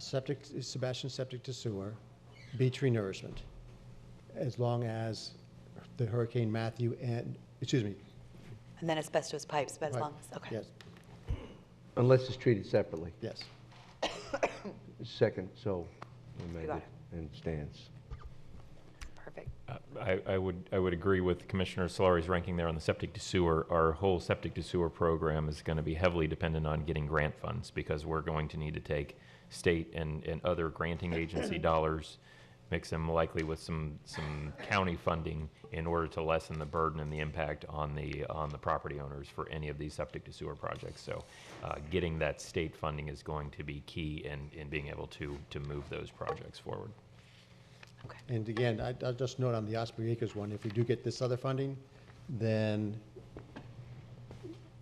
Sebastian septic to sewer, beach renourishment, as long as the Hurricane Matthew and, And then asbestos pipes, but as Right. long as, okay. yes, Unless it's treated separately. yes. Second, so got amended it. and stands. Perfect. I would agree with Commissioner Solari's ranking there on the septic to sewer. Our whole septic to sewer program is going to be heavily dependent on getting grant funds, because we're going to need to take state and other granting agency dollars, mix them likely with some county funding in order to lessen the burden and the impact on the property owners for any of these septic to sewer projects. So getting that state funding is going to be key in being able to move those projects forward. And again, I'll just note on the Osprey Acres one, if we do get this other funding, then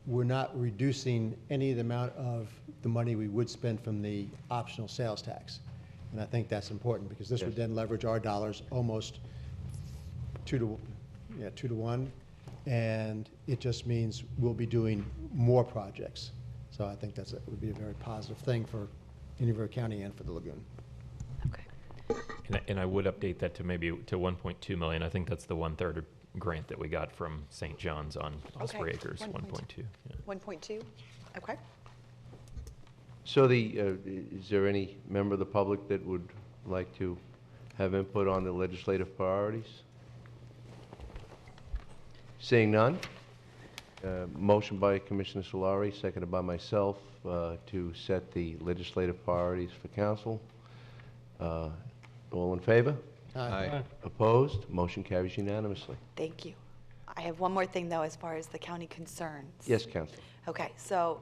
we're not reducing any of the amount of the money we would spend from the optional sales tax. And I think that's important, because this would Yes. then leverage our dollars almost 2 to 1. And it just means we'll be doing more projects. So I think would be a very positive thing for Indian River County and for the lagoon. Okay. And I would update that to maybe to 1.2 million. I think that's the 1/3 grant that we got from St. John's on Osprey Okay, Acres, 1.2. Yeah. 1.2, okay. So is there any member of the public that would like to have input on the legislative priorities? Seeing none, motion by Commissioner Solari, seconded by myself, to set the legislative priorities for council. All in favor? Aye. Opposed? Motion carries unanimously. Thank you. I have one more thing, though, as far as the county concerns. Yes, Council. Okay, so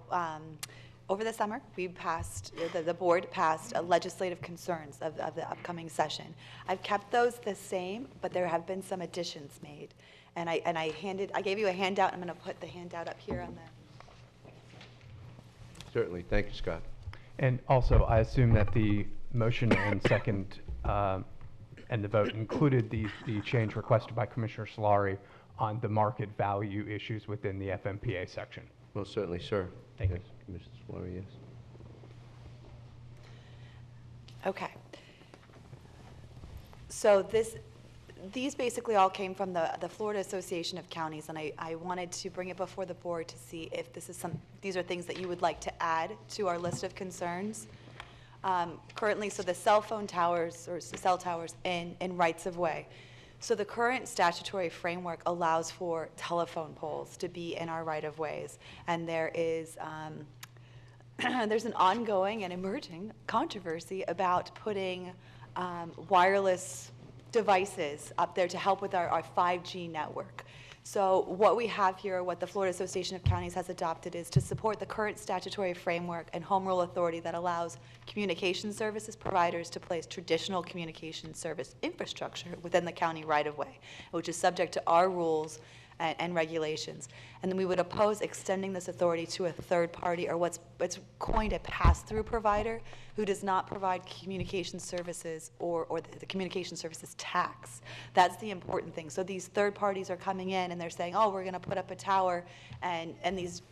over the summer, the board passed legislative concerns of the upcoming session. I've kept those the same, but there have been some additions made. And I gave you a handout. I'm going to put the handout up here on the. Certainly. Thank you, Scott. And also, I assume that the motion and second and the vote included the change requested by Commissioner Solari on the market value issues within the FMPA section. Most certainly, sir. Thank you. Yes, Commissioner Solari, yes. Okay. So these basically all came from the Florida Association of Counties, and I wanted to bring it before the board to see if these are things that you would like to add to our list of concerns. Currently, so the cell phone towers or cell towers in rights of way. So the current statutory framework allows for telephone poles to be in our right of ways, and there is there's an ongoing and emerging controversy about putting wireless devices up there to help with our 5G network. So what we have here, what the Florida Association of Counties has adopted, is to support the current statutory framework and home rule authority that allows communication services providers to place traditional communication service infrastructure within the county right-of-way, which is subject to our rules and regulations. And then we would oppose extending this authority to a third party, or what's coined a pass-through provider, who does not provide communication services or the communication services tax. That's the important thing. So these third parties are coming in and they're saying, oh, we're going to put up a tower, and these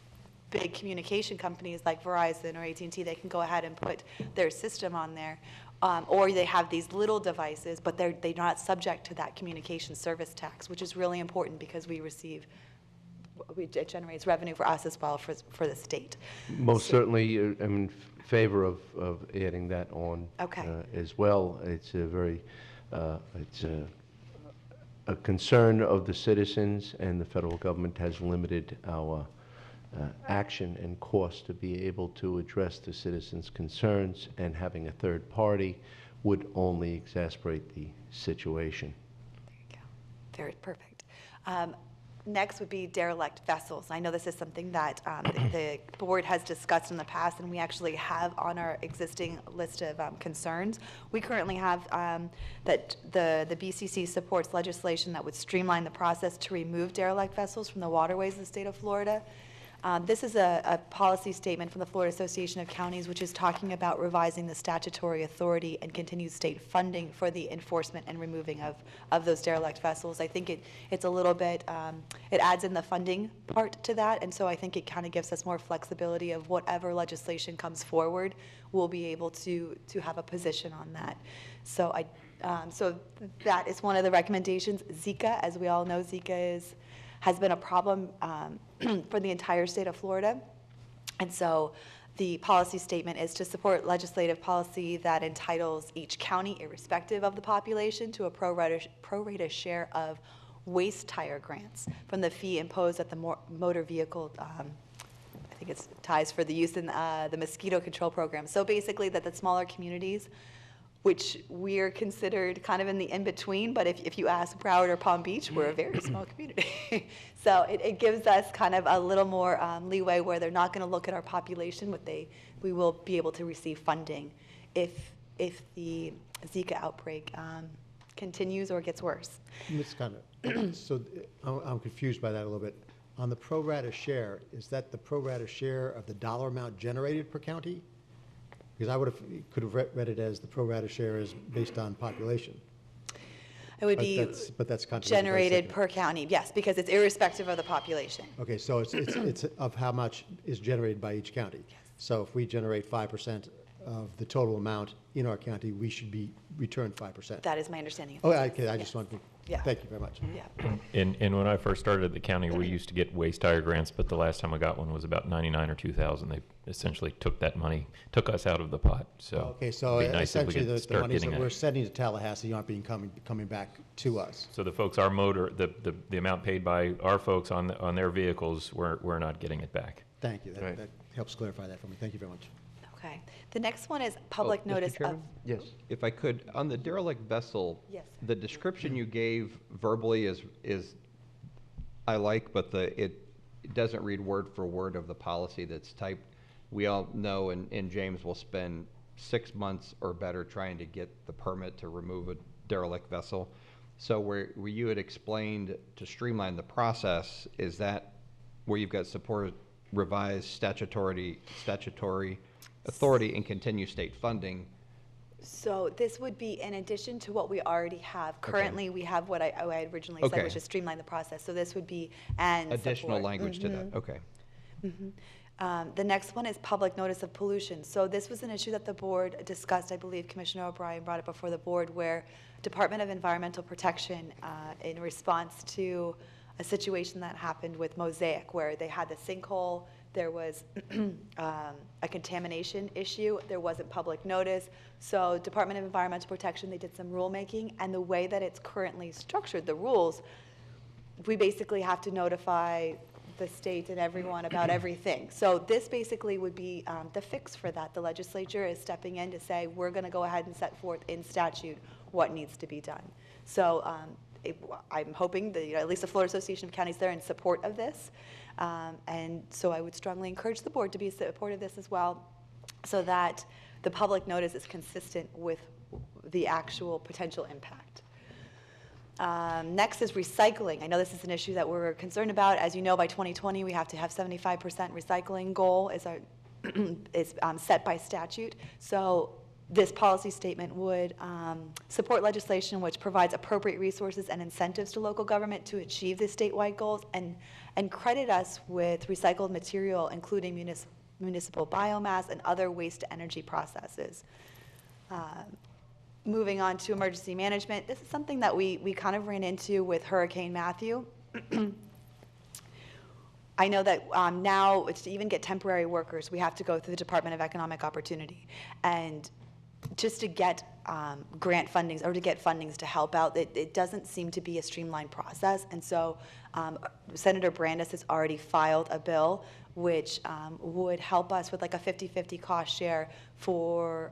big communication companies like Verizon or AT&T, they can go ahead and put their system on there. Or they have these little devices, but they're not subject to that communication service tax, which is really important because it generates revenue for us as well for the state. Most certainly, I'm in favor of adding that on as well. It's a very, it's a concern of the citizens, and the federal government has limited our action and cost to be able to address the citizens' concerns, and having a third party would only exacerbate the situation. There you go. Very perfect. Next would be derelict vessels. I know this is something that the board has discussed in the past, and we actually have on our existing list of concerns. We currently have that the BCC supports legislation that would streamline the process to remove derelict vessels from the waterways of the state of Florida. This is a policy statement from the Florida Association of Counties, which is talking about revising the statutory authority and continued state funding for the enforcement and removing of those derelict vessels. I think it's a little bit, it adds in the funding part to that, and so I think it kind of gives us more flexibility of whatever legislation comes forward, we'll be able to have a position on that. So so that is one of the recommendations. Zika, as we all know, Zika has been a problem for the entire state of Florida. And so the policy statement is to support legislative policy that entitles each county, irrespective of the population, to a pro rata share of waste tire grants from the fee imposed at the motor vehicle, I think it's ties for the use in the mosquito control program. So basically that the smaller communities, which we're considered kind of in the in-between, but if you ask Broward or Palm Beach, we're a very small community. So it gives us kind of a little more leeway where they're not going to look at our population, but we will be able to receive funding if the Zika outbreak continues or gets worse. Ms. Conner, so I'm confused by that a little bit. On the pro rata share, is that the pro rata share of the dollar amount generated per county? Because I could have read it as the pro rata share is based on population. It would be that's generated per county, yes, because it's irrespective of the population. Okay, so it's of how much is generated by each county. Yes. So if we generate 5% of the total amount in our county, we should be returned 5%. That is my understanding. Oh, okay, I just wanted to, Yeah. thank you very much. Yeah. And when I first started at the county, we used to get waste tire grants, but the last time I got one was about 99 or 2,000. They essentially took that money, took us out of the pot. So Okay, so it'd be nice if we essentially could the start monies getting that we're it. sending to Tallahassee aren't being coming back to us. So the folks, our motor, the amount paid by our folks on their vehicles, we're not getting it back. Thank you. Right. That helps clarify that for me. Thank you very much. Okay. The next one is public Mr. notice of. Chairman? Yes. If I could, on the derelict vessel, Yes. the description you gave verbally is I like, but it doesn't read word for word of the policy that's typed. We all know, and James will spend 6 months or better trying to get the permit to remove a derelict vessel. So where you had explained to streamline the process, is that where you've got support revised statutory authority and continue state funding? So this would be in addition to what we already have. Currently, we have what I had originally said, Okay. which is streamline the process. So this would be and Additional support. language to that, okay. The next one is public notice of pollution. So this was an issue that the board discussed. I believe Commissioner O'Brien brought it before the board, where Department of Environmental Protection, in response to a situation that happened with Mosaic, where they had the sinkhole There was a contamination issue. There wasn't public notice. So Department of Environmental Protection, they did some rulemaking, and the way that it's currently structured, the rules, we basically have to notify the state and everyone about everything. So this basically would be the fix for that. The legislature is stepping in to say, we're going to go ahead and set forth in statute what needs to be done. So I'm hoping that at least the Florida Association of Counties, they're in support of this. And so I would strongly encourage the board to be supportive of this as well, so that the public notice is consistent with the actual potential impact. Next is recycling. I know this is an issue that we're concerned about. As you know, by 2020, we have to have 75% recycling goal is set by statute. So this policy statement would support legislation which provides appropriate resources and incentives to local government to achieve the statewide goals, and credit us with recycled material, including municipal biomass and other waste-to-energy processes. Moving on to emergency management, this is something that we kind of ran into with Hurricane Matthew. I know that now, to even get temporary workers, we have to go through the Department of Economic Opportunity. And just to get grant fundings or to get fundings to help out, it doesn't seem to be a streamlined process. And so Senator Brandis has already filed a bill which would help us with like a 50-50 cost share for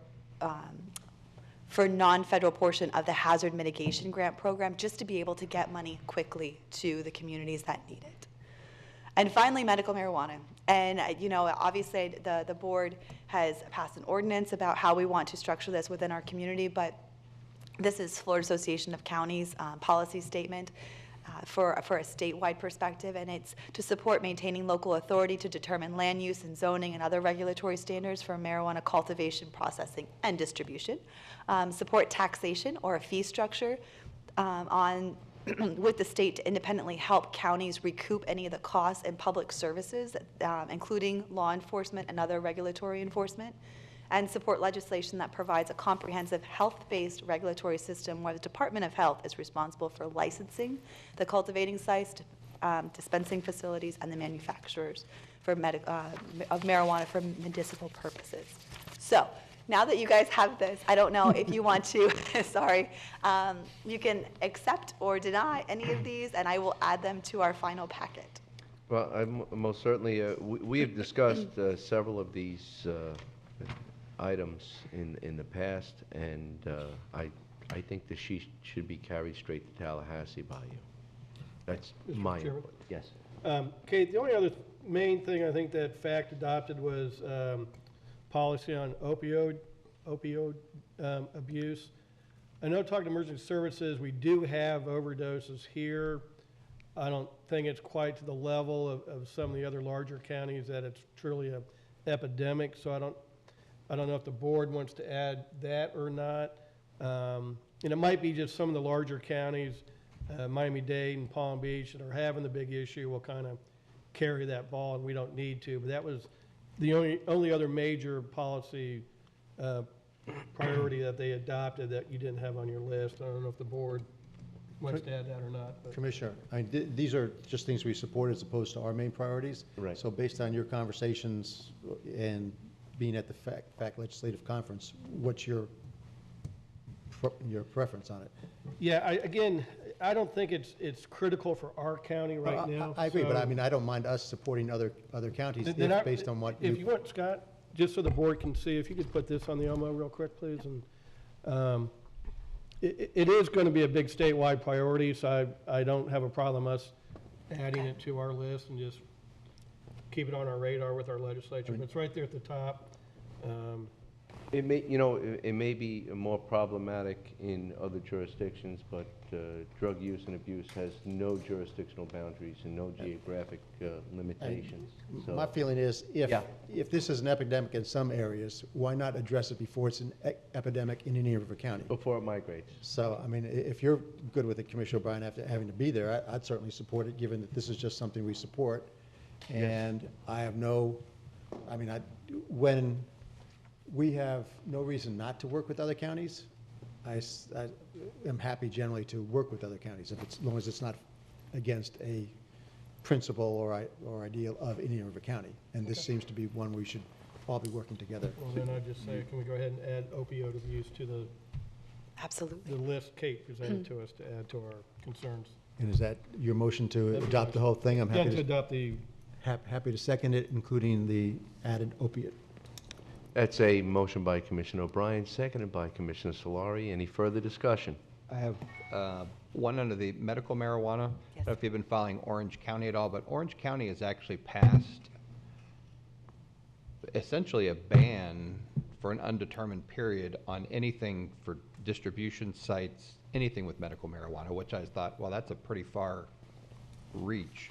non-federal portion of the hazard mitigation grant program, just to be able to get money quickly to the communities that need it. And finally, medical marijuana. And obviously the board has passed an ordinance about how we want to structure this within our community, but this is Florida Association of Counties policy statement for a statewide perspective, and it's to support maintaining local authority to determine land use and zoning and other regulatory standards for marijuana cultivation, processing, and distribution. Support taxation or a fee structure with the state to independently help counties recoup any of the costs and public services, including law enforcement and other regulatory enforcement, and support legislation that provides a comprehensive health-based regulatory system where the Department of Health is responsible for licensing the cultivating sites, dispensing facilities, and the manufacturers for of marijuana for medicinal purposes. So now that you guys have this, I don't know if you want to, sorry, you can accept or deny any of these, and I will add them to our final packet. Well, most certainly, we have discussed several of these items in the past, and I think the sheet should be carried straight to Tallahassee by you. That's my input. Yes. Kate, the only other main thing I think that FACT adopted was policy on opioid abuse. I know talking to emergency services, we do have overdoses here. I don't think it's quite to the level of some of the other larger counties that it's truly an epidemic. So I don't know if the board wants to add that or not. And it might be just some of the larger counties, Miami-Dade and Palm Beach, that are having the big issue will kind of carry that ball, and we don't need to. But that was the only other major policy priority that they adopted that you didn't have on your list. I don't know if the board wants to add that or not. But. Commissioner, these are just things we support as opposed to our main priorities. Right. So based on your conversations and being at the FACT Legislative Conference, what's your preference on it? Yeah, again, I don't think it's critical for our county right now. I agree, but I mean, I don't mind us supporting other counties based on what if you want, Scott, just so the board can see, if you could put this on the OMO real quick, please. And it is going to be a big statewide priority, so I don't have a problem us adding it to our list and just keep it on our radar with our legislature. But it's right there at the top. It may be more problematic in other jurisdictions, but drug use and abuse has no jurisdictional boundaries and no geographic limitations. So, my feeling is if this is an epidemic in some areas, why not address it before it's an epidemic in Indian River County? before it migrates. So, I mean, if you're good with it, Commissioner O'Brien, after having to be there, I'd certainly support it, given that this is just something we support. And I have when we have no reason not to work with other counties, I am happy generally to work with other counties, as long as it's not against a principle or ideal of Indian River County. And this seems to be one we should all be working together. Well, then I'd just say, can we go ahead and add opioid abuse to the Absolutely. list Kate presented to us to add to our concerns? And is that your motion to adopt the whole thing? I'm Yeah, happy to to, adopt the, happy to second it, including the added opiate. That's a motion by Commissioner O'Brien, seconded by Commissioner Solari. Any further discussion? I have one under the medical marijuana. I don't know if you've been following Orange County at all, but Orange County has actually passed essentially a ban for an undetermined period on anything for distribution sites, anything with medical marijuana, which I thought, well, that's a pretty far reach.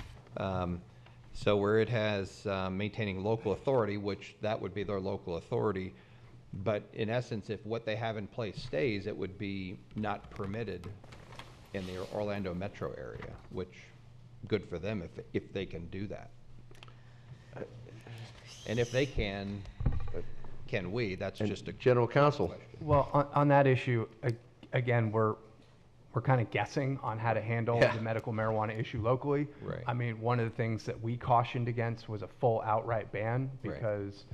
So where it has maintaining local authority, which that would be their local authority, but in essence, if what they have in place stays, it would be not permitted in the Orlando metro area, which good for them if they can do that. And if they can we? That's And just a General Counsel. question. Well, on that issue, again, we're kind of guessing on how to handle Yeah. the medical marijuana issue locally. Right. I mean, one of the things that we cautioned against was a full outright ban Right. because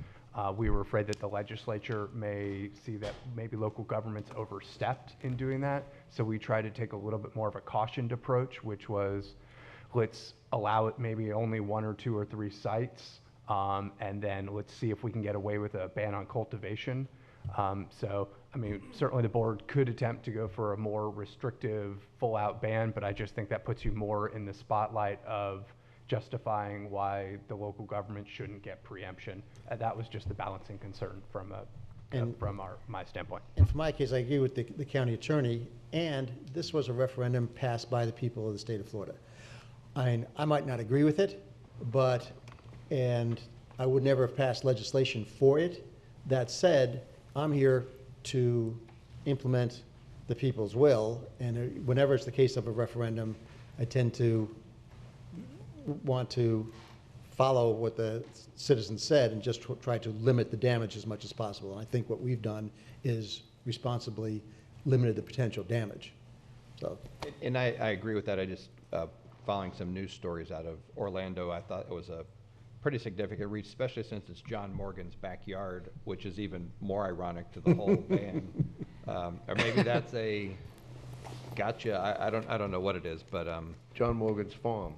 we were afraid that the legislature may see that maybe local governments overstepped in doing that. So we tried to take a little bit more of a cautioned approach, which was let's allow it maybe only 1 or 2 or 3 sites, and then let's see if we can get away with a ban on cultivation. So, I mean, certainly the board could attempt to go for a more restrictive, full-out ban, but I just think that puts you more in the spotlight of justifying why the local government shouldn't get preemption. That was just the balancing concern from my standpoint. And for my case, I agree with the county attorney, and this was a referendum passed by the people of the state of Florida. I might not agree with it, and I would never have passed legislation for it. That said, I'm here to implement the people's will, and whenever it's the case of a referendum, I tend to want to follow what the citizens said and just try to limit the damage as much as possible. And I think what we've done is responsibly limited the potential damage. So, And I agree with that. I just, following some news stories out of Orlando, I thought it was a pretty significant reach, especially since it's John Morgan's backyard, which is even more ironic to the whole ban. Or maybe that's a gotcha. I don't know what it is, but John Morgan's farm.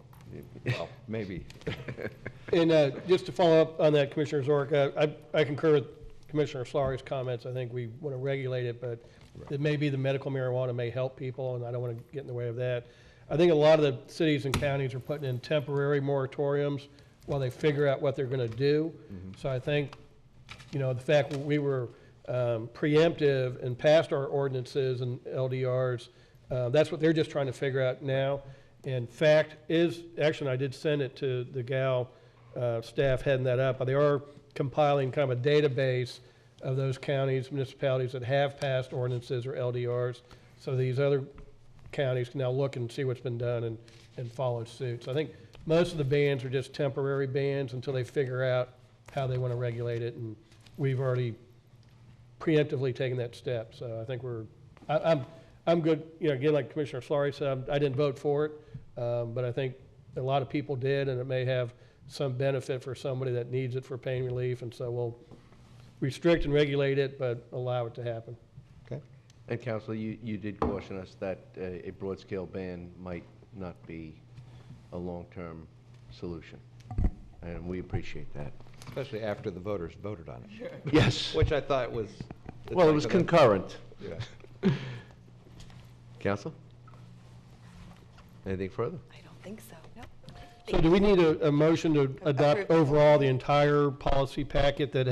well, maybe. and just to follow up on that, Commissioner Zork, I concur with Commissioner Solari's comments. I think we want to regulate it, but it may be the medical marijuana may help people, and I don't want to get in the way of that. I think a lot of the cities and counties are putting in temporary moratoriums while they figure out what they're going to do. So I think, the fact that we were preemptive and passed our ordinances and LDRs, that's what they're just trying to figure out now. And fact is, actually, I did send it to the gal staff heading that up. They are compiling kind of a database of those counties, municipalities that have passed ordinances or LDRs. So these other counties can now look and see what's been done and follow suit. So I think most of the bans are just temporary bans until they figure out how they want to regulate it. And we've already preemptively taken that step. So I think I'm good. Again, like Commissioner Solari said, I didn't vote for it, but I think a lot of people did, and it may have some benefit for somebody that needs it for pain relief. And so we'll restrict and regulate it, but allow it to happen. Okay. And Counsel, you did caution us that a broad-scale ban might not be a long-term solution, and we appreciate that. Especially after the voters voted on it. Yes. Which I thought was. Well, it was concurrent. Yeah. Counsel? Anything further? I don't think so, no. So do we need a motion to adopt overall the entire policy packet that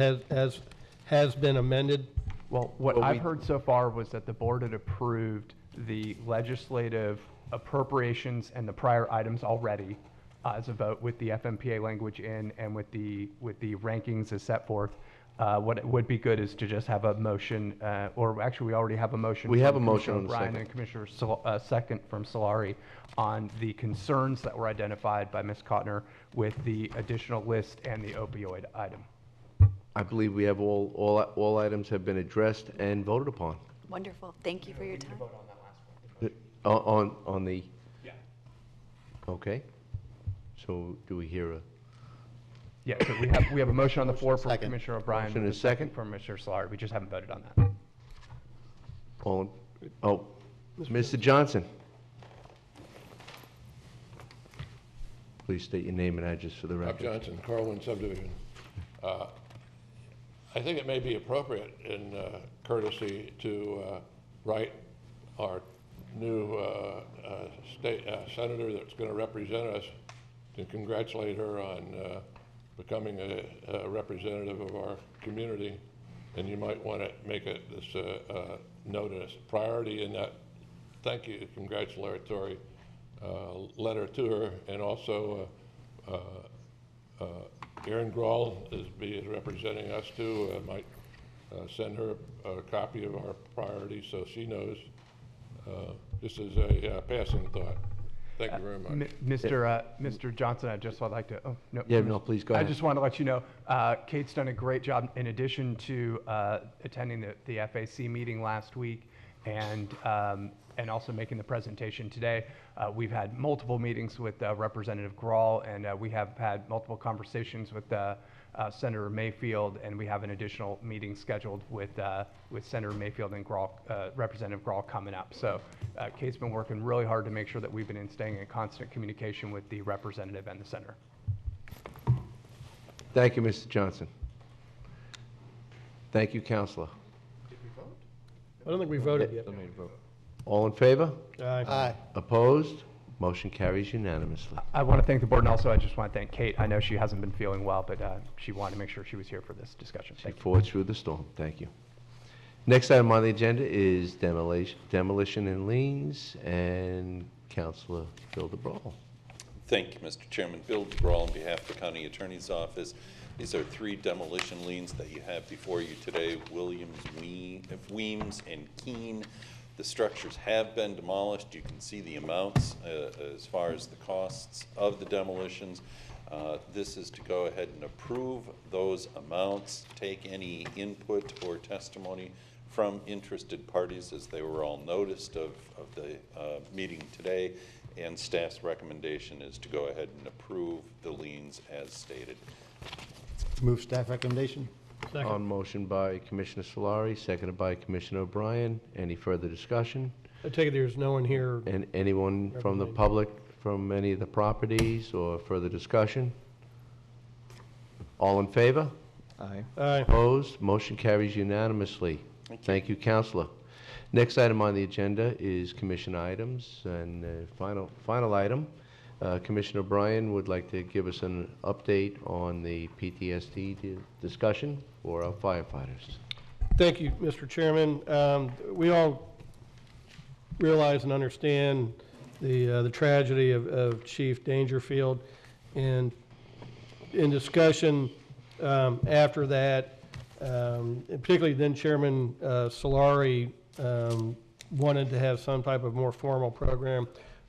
has been amended? Well, what Well, I've heard so far was that the board had approved the legislative appropriations and the prior items already as a vote with the FMPA language in and with the rankings as set forth. What would be good is to just have a motion, or actually we already have a motion. We have from a motion Commissioner on the O'Brien second. and Commissioner second from Solari on the concerns that were identified by Ms. Cotner with the additional list and the opioid item. I believe we have all items have been addressed and voted upon. Wonderful. Thank you for your time. On the? Yeah. Okay. So So do we hear a Yeah, so we have a motion on the floor from Second. Commissioner O'Brien. Motion and a with second? From Commissioner Solari. We just haven't voted on that. all, oh, Mr. Johnson? Please state your name and address for the Bob record. Johnson, Carlin subdivision. I think it may be appropriate in courtesy to write our new state senator that's going to represent us to congratulate her on becoming a representative of our community. And you might want to make this note as a priority in that thank you, congratulatory letter to her. And also Erin Grawl is representing us too. I might send her a copy of our priorities so she knows. This is a passing thought. Thank you very much. Mr. Johnson, I just would like to, oh, no. Yeah, no, please go ahead. I just wanted to let you know, Kate's done a great job in addition to attending the FAC meeting last week and also making the presentation today. We've had multiple meetings with Representative Grawl, and we have had multiple conversations with Senator Mayfield, and we have an additional meeting scheduled with Senator Mayfield and Grawl, Representative Grawl coming up. So Kate's been working really hard to make sure that we've been staying in constant communication with the representative and the senator. Thank you, Mr. Johnson. Thank you, Counselor. I don't think we voted yet. All in favor? Aye. Opposed? Motion carries unanimously. I want to thank the board, and also I just want to thank Kate. I know she hasn't been feeling well, but she wanted to make sure she was here for this discussion. She Thank you. fought through the storm. Thank you. Next item on the agenda is demolition and liens, and Counselor Bill DeBrawl. Thank you, Mr. Chairman. Bill DeBrawl on behalf of the County Attorney's Office. These are 3 demolition liens that you have before you today, Williams, Weems, and Keene. The structures have been demolished. You can see the amounts as far as the costs of the demolitions. This is to go ahead and approve those amounts, take any input or testimony from interested parties as they were all noticed of the meeting today, and staff's recommendation is to go ahead and approve the liens as stated. Move staff recommendation. Second. On motion by Commissioner Solari, seconded by Commissioner O'Brien. Any further discussion? I take it there's no one here. And anyone from the public from any of the properties or further discussion? All in favor? Aye. Aye. Opposed? Motion carries unanimously. Thank you, Counselor. Next item on the agenda is commission items, and final item. Commissioner O'Brien would like to give us an update on the PTSD discussion for our firefighters. Thank you, Mr. Chairman. We all realize and understand the tragedy of Chief Dangerfield, and in discussion after that, and particularly then Chairman Solari wanted to have some type of more formal program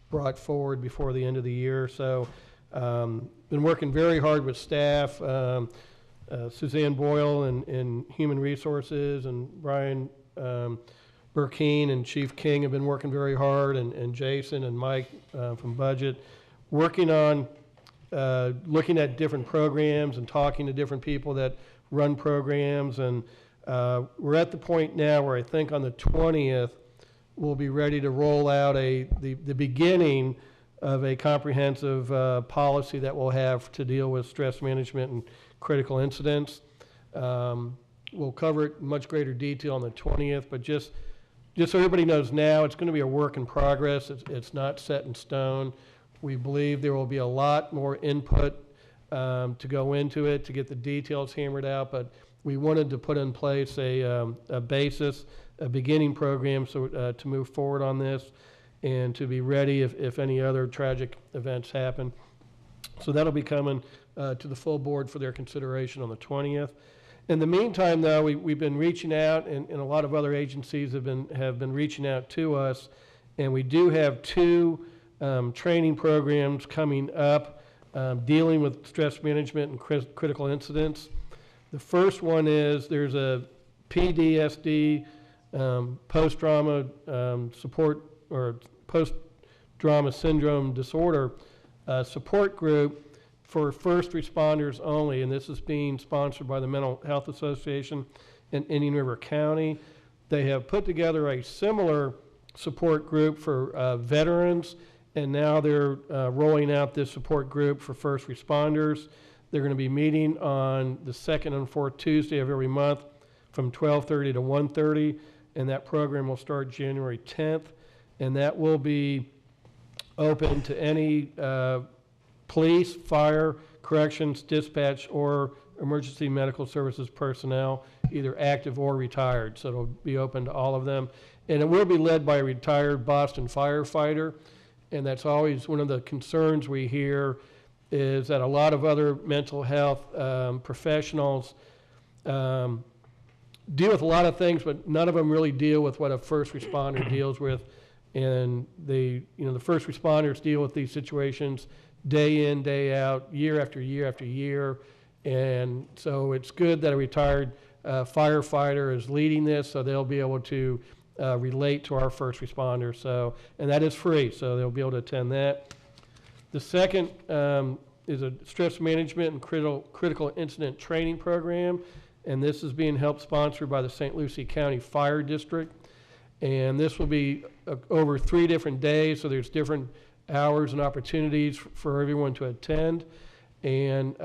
brought forward before the end of the year. So been working very hard with staff, Suzanne Boyle in Human Resources, and Brian Burkeen and Chief King have been working very hard, and Jason and Mike from Budget, working on looking at different programs and talking to different people that run programs. And we're at the point now where I think on the 20th, we'll be ready to roll out the beginning of a comprehensive policy that we'll have to deal with stress management and critical incidents. We'll cover it in much greater detail on the 20th, but just so everybody knows now, it's going to be a work in progress. It's not set in stone. We believe there will be a lot more input to go into it to get the details hammered out, but we wanted to put in place a basis, a beginning program to move forward on this and to be ready if any other tragic events happen. So that'll be coming to the full board for their consideration on the 20th. In the meantime, though, we've been reaching out, and a lot of other agencies have been reaching out to us, and we do have 2 training programs coming up dealing with stress management and critical incidents. The first one is there's a PTSD post-trauma support or post-trauma syndrome disorder support group for first responders only, and this is being sponsored by the Mental Health Association in Indian River County. They have put together a similar support group for veterans, and now they're rolling out this support group for first responders. They're going to be meeting on the second and fourth Tuesday of every month from 12:30 to 1:30, and that program will start January 10th, and that will be open to any police, fire, corrections, dispatch, or emergency medical services personnel, either active or retired. So it'll be open to all of them. And it will be led by a retired Boston firefighter. And that's always one of the concerns we hear, is that a lot of other mental health professionals deal with a lot of things, but none of them really deal with what a first responder deals with. And the first responders deal with these situations day in, day out, year after year after year. And so it's good that a retired firefighter is leading this, so they'll be able to relate to our first responders. So, and that is free, so they'll be able to attend that. The second is a stress management and critical incident training program, and this is being helped sponsored by the St. Lucie County Fire District. And this will be over 3 different days, so there's different hours and opportunities for everyone to attend. And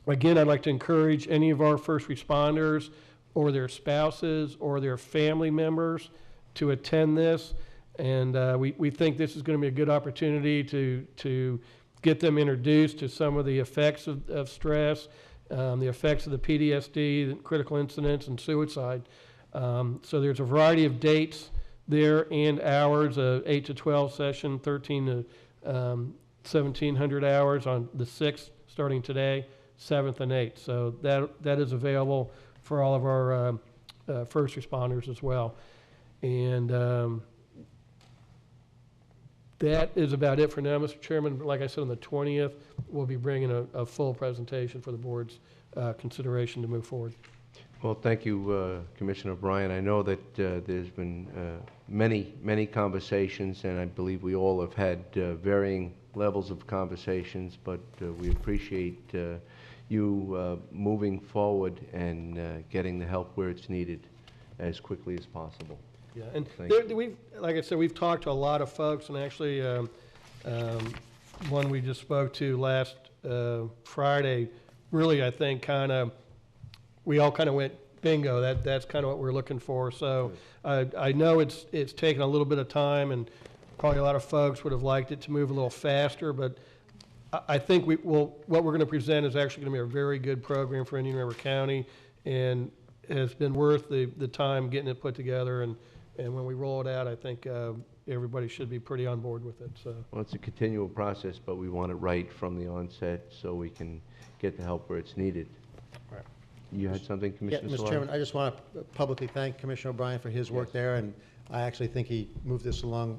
again, I'd like to encourage any of our first responders or their spouses or their family members to attend this. And we think this is going to be a good opportunity to get them introduced to some of the effects of stress, the effects of the PTSD, the critical incidents, and suicide. So there's a variety of dates there and hours, 8 to 12 session, 13 to 1,700 hours on the 6th, starting today, 7th and 8th. So that is available for all of our first responders as well. And that is about it for now, Mr. Chairman. Like I said, on the 20th, we'll be bringing a full presentation for the board's consideration to move forward. Well, thank you, Commissioner Bryan. I know that there's been many conversations, and I believe we all have had varying levels of conversations, but we appreciate you moving forward and getting the help where it's needed as quickly as possible. Yeah, and Thank like I said, we've talked to a lot of folks, and actually one we just spoke to last Friday, really, I think, we all kind of went bingo. That's kind of what we're looking for. So I know it's taken a little bit of time, and probably a lot of folks would have liked it to move a little faster. But I think what we're going to present is actually going to be a very good program for Indian River County, and has been worth the time getting it put together. And when we roll it out, I think everybody should be pretty on board with it. So. Well, it's a continual process, but we want it right from the onset so we can get the help where it's needed. Right. You had something, Commissioner Yeah, Mr. Solari? Chairman, I just want to publicly thank Commissioner O'Brien for his work there, and I actually think he moved this along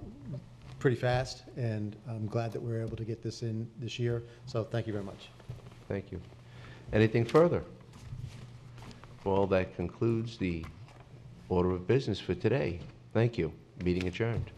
pretty fast, and I'm glad that we're able to get this in this year, so thank you very much. Thank you. Anything further? Well, that concludes the order of business for today. Thank you. Meeting adjourned.